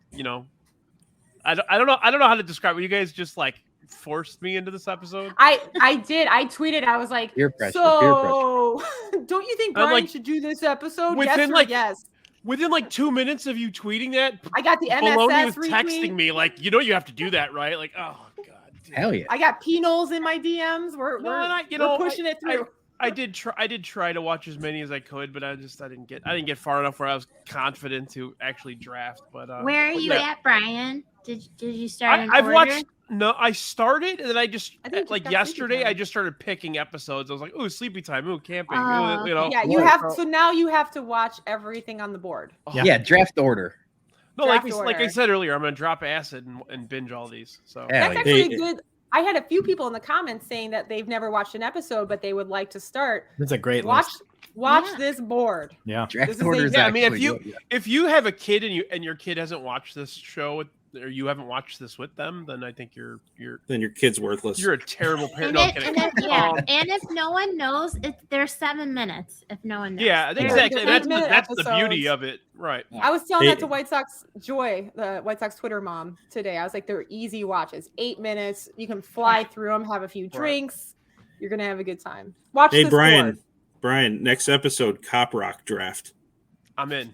I don't know how to describe it. You guys just like forced me into this episode. I did. I tweeted. I was like, peer pressure, so don't you think Brian should do this episode? Within yes. Within like 2 minutes of you tweeting that, I got the Bologna MSS was retweet. texting me like, you have to do that, right? Like, oh god, dude. Hell yeah. I got P-Knowles in my DMs. We're pushing it through. I did try to watch as many as I could, but I didn't get far enough where I was confident to actually draft. But where are you at, Brian? Did you start? I've watched. No, I started and then I like yesterday. Time. I just started picking episodes. I was like, "Ooh, sleepy time. Ooh, camping." Oh, you know. Yeah, you have. So now you have to watch everything on the board. Yeah, draft order. No, Draft like I order. said earlier, I'm gonna drop acid and binge all these. So Yeah. That's actually a good. I had a few people in the comments saying that they've never watched an episode, but they would like to start. That's a great Watch list. this board. Yeah. Draft This is order a- is yeah, I mean, actually if you have a kid and your kid hasn't watched this show or you haven't watched this with them, then I think Then your kid's worthless. you're a terrible parent. And, No, it, kidding. and if no one knows, there's 7 minutes. If no one knows, Yeah, exactly. They're That's 8-minute the beauty episodes. of it, right? I was telling that Hey. to White Sox Joy, the White Sox Twitter mom today. I was like, they're easy watches. 8 minutes. You can fly through them, have a few drinks. You're gonna have a good time. Watch Hey, this Brian. Brian, next episode, Cop Rock draft. I'm in.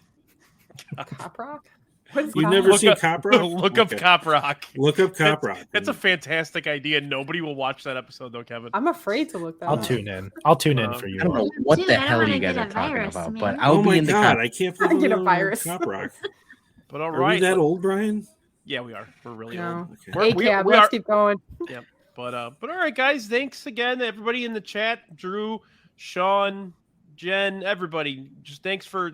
board. Cop Rock. What is You've Cop never Rock? seen Cop Rock? Look up Okay. Cop Rock. Look up Cop Rock. That's a fantastic idea. Nobody will watch that episode though, Kevin. I'm afraid to look that I'll up. tune in. I'll tune in for you. I don't know all. what Dude, the I don't hell wanna you guys get are a talking virus, about, man. but I'll Oh be my in the god, comment. I can't I believe get a we're virus. Cop Rock. But all Are right, we that old, Brian? yeah, we are. We're really No. old. Okay. ACAB, we let's are. keep going. But all right, guys. Thanks again, everybody in the chat. Drew, Sean, Jen, everybody. Just thanks for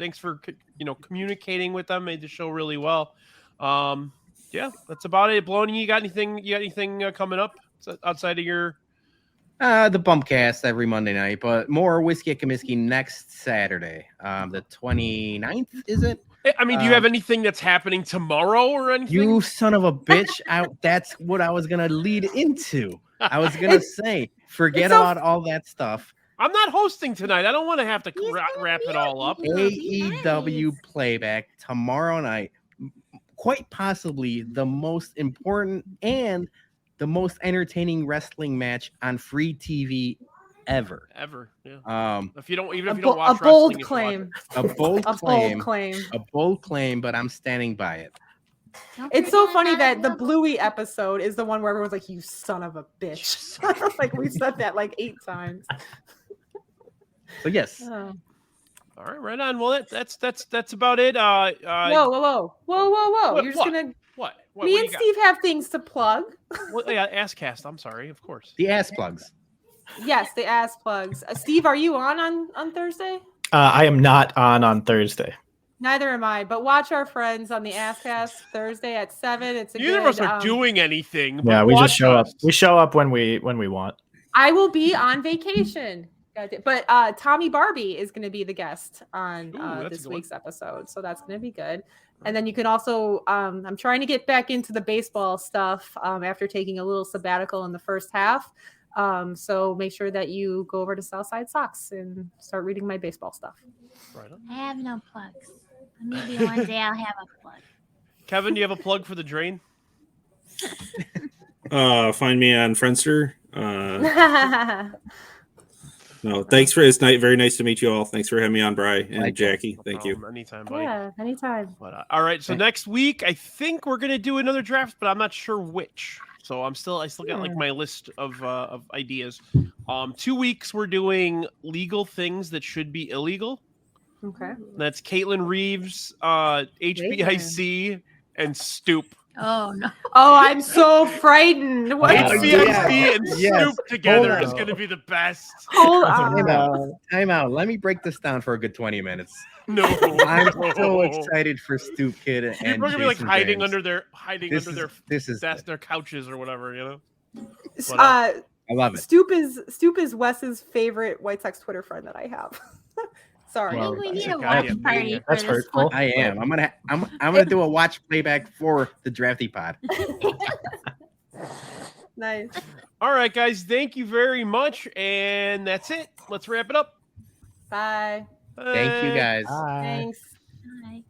communicating with them. Made the show really well. Yeah, that's about it. Bologna, you got anything coming up outside of your? The Bumpcast every Monday night, but more Whiskey at Comiskey next Saturday. The 29th, is it? I mean, do you have anything that's happening tomorrow or anything? You son of a bitch. That's what I was going to lead into. I was going to say, forget about all that stuff. I'm not hosting tonight. I don't want to have to wrap it all up. AEW playback tomorrow night. Quite possibly the most important and the most entertaining wrestling match on free TV ever. Yeah. If you don't watch A bold wrestling, claim. A bold A claim. bold claim. A bold claim, but I'm standing by it. It's so funny that the Bluey episode is the one where everyone's like, "You son of a bitch!" Like we said that like 8 times. So yes. Oh. All right, right on. Well, that's about it. Whoa! What- You're just what? gonna. What Me do and you got? Steve have things to plug. Well, yeah, Asscast. I'm sorry, of course. The ass plugs. Yes, the ass plugs. Steve, are you on Thursday? I am not on Thursday. Neither am I. But watch our friends on the Asscast Thursday at 7. It's a Neither of us are doing anything. But Yeah, we just watch show up. us. We show up when we want. I will be on vacation. But Tommy Barbie is going to be the guest on Ooh, that's a this good one. week's episode. So that's going to be good. And then you can also, I'm trying to get back into the baseball stuff after taking a little sabbatical in the first half. So make sure that you go over to Southside Sox and start reading my baseball stuff. Right on. I have no plugs. Maybe one day I'll have a plug. Kevin, do you have a plug for the drain? Find me on Friendster. No, thanks for it's very nice to meet you all. Thanks for having me on, Bri and Jackie. Thank you. Anytime, buddy. Yeah, anytime. But, all right, so next week I think we're gonna do another draft, but I'm not sure which. So I still got like my list of ideas. 2 weeks we're doing legal things that should be illegal. Okay. That's Caitlin Reeves, HBIC, and Stoop. Oh no! Oh, I'm so frightened. What? HBIC and Yes. Stoop together Hold is on. going to be the best. Hold on. Time out. Let me break this down for a good 20 minutes. No, I'm so excited for Stoop Kid and People are gonna be like Jason hiding James. under This is desk, their couches or whatever, you know. I love it. Stoop is Wes's favorite White Sox Twitter friend that I have. Sorry. I think we need a God, watch party for That's this hurtful. one. I am. I'm gonna do a watch playback for the Drafty Pod. Nice. All right, guys, thank you very much, and that's it. Let's wrap it up. Bye. Thank you guys. Bye. Thanks. Bye.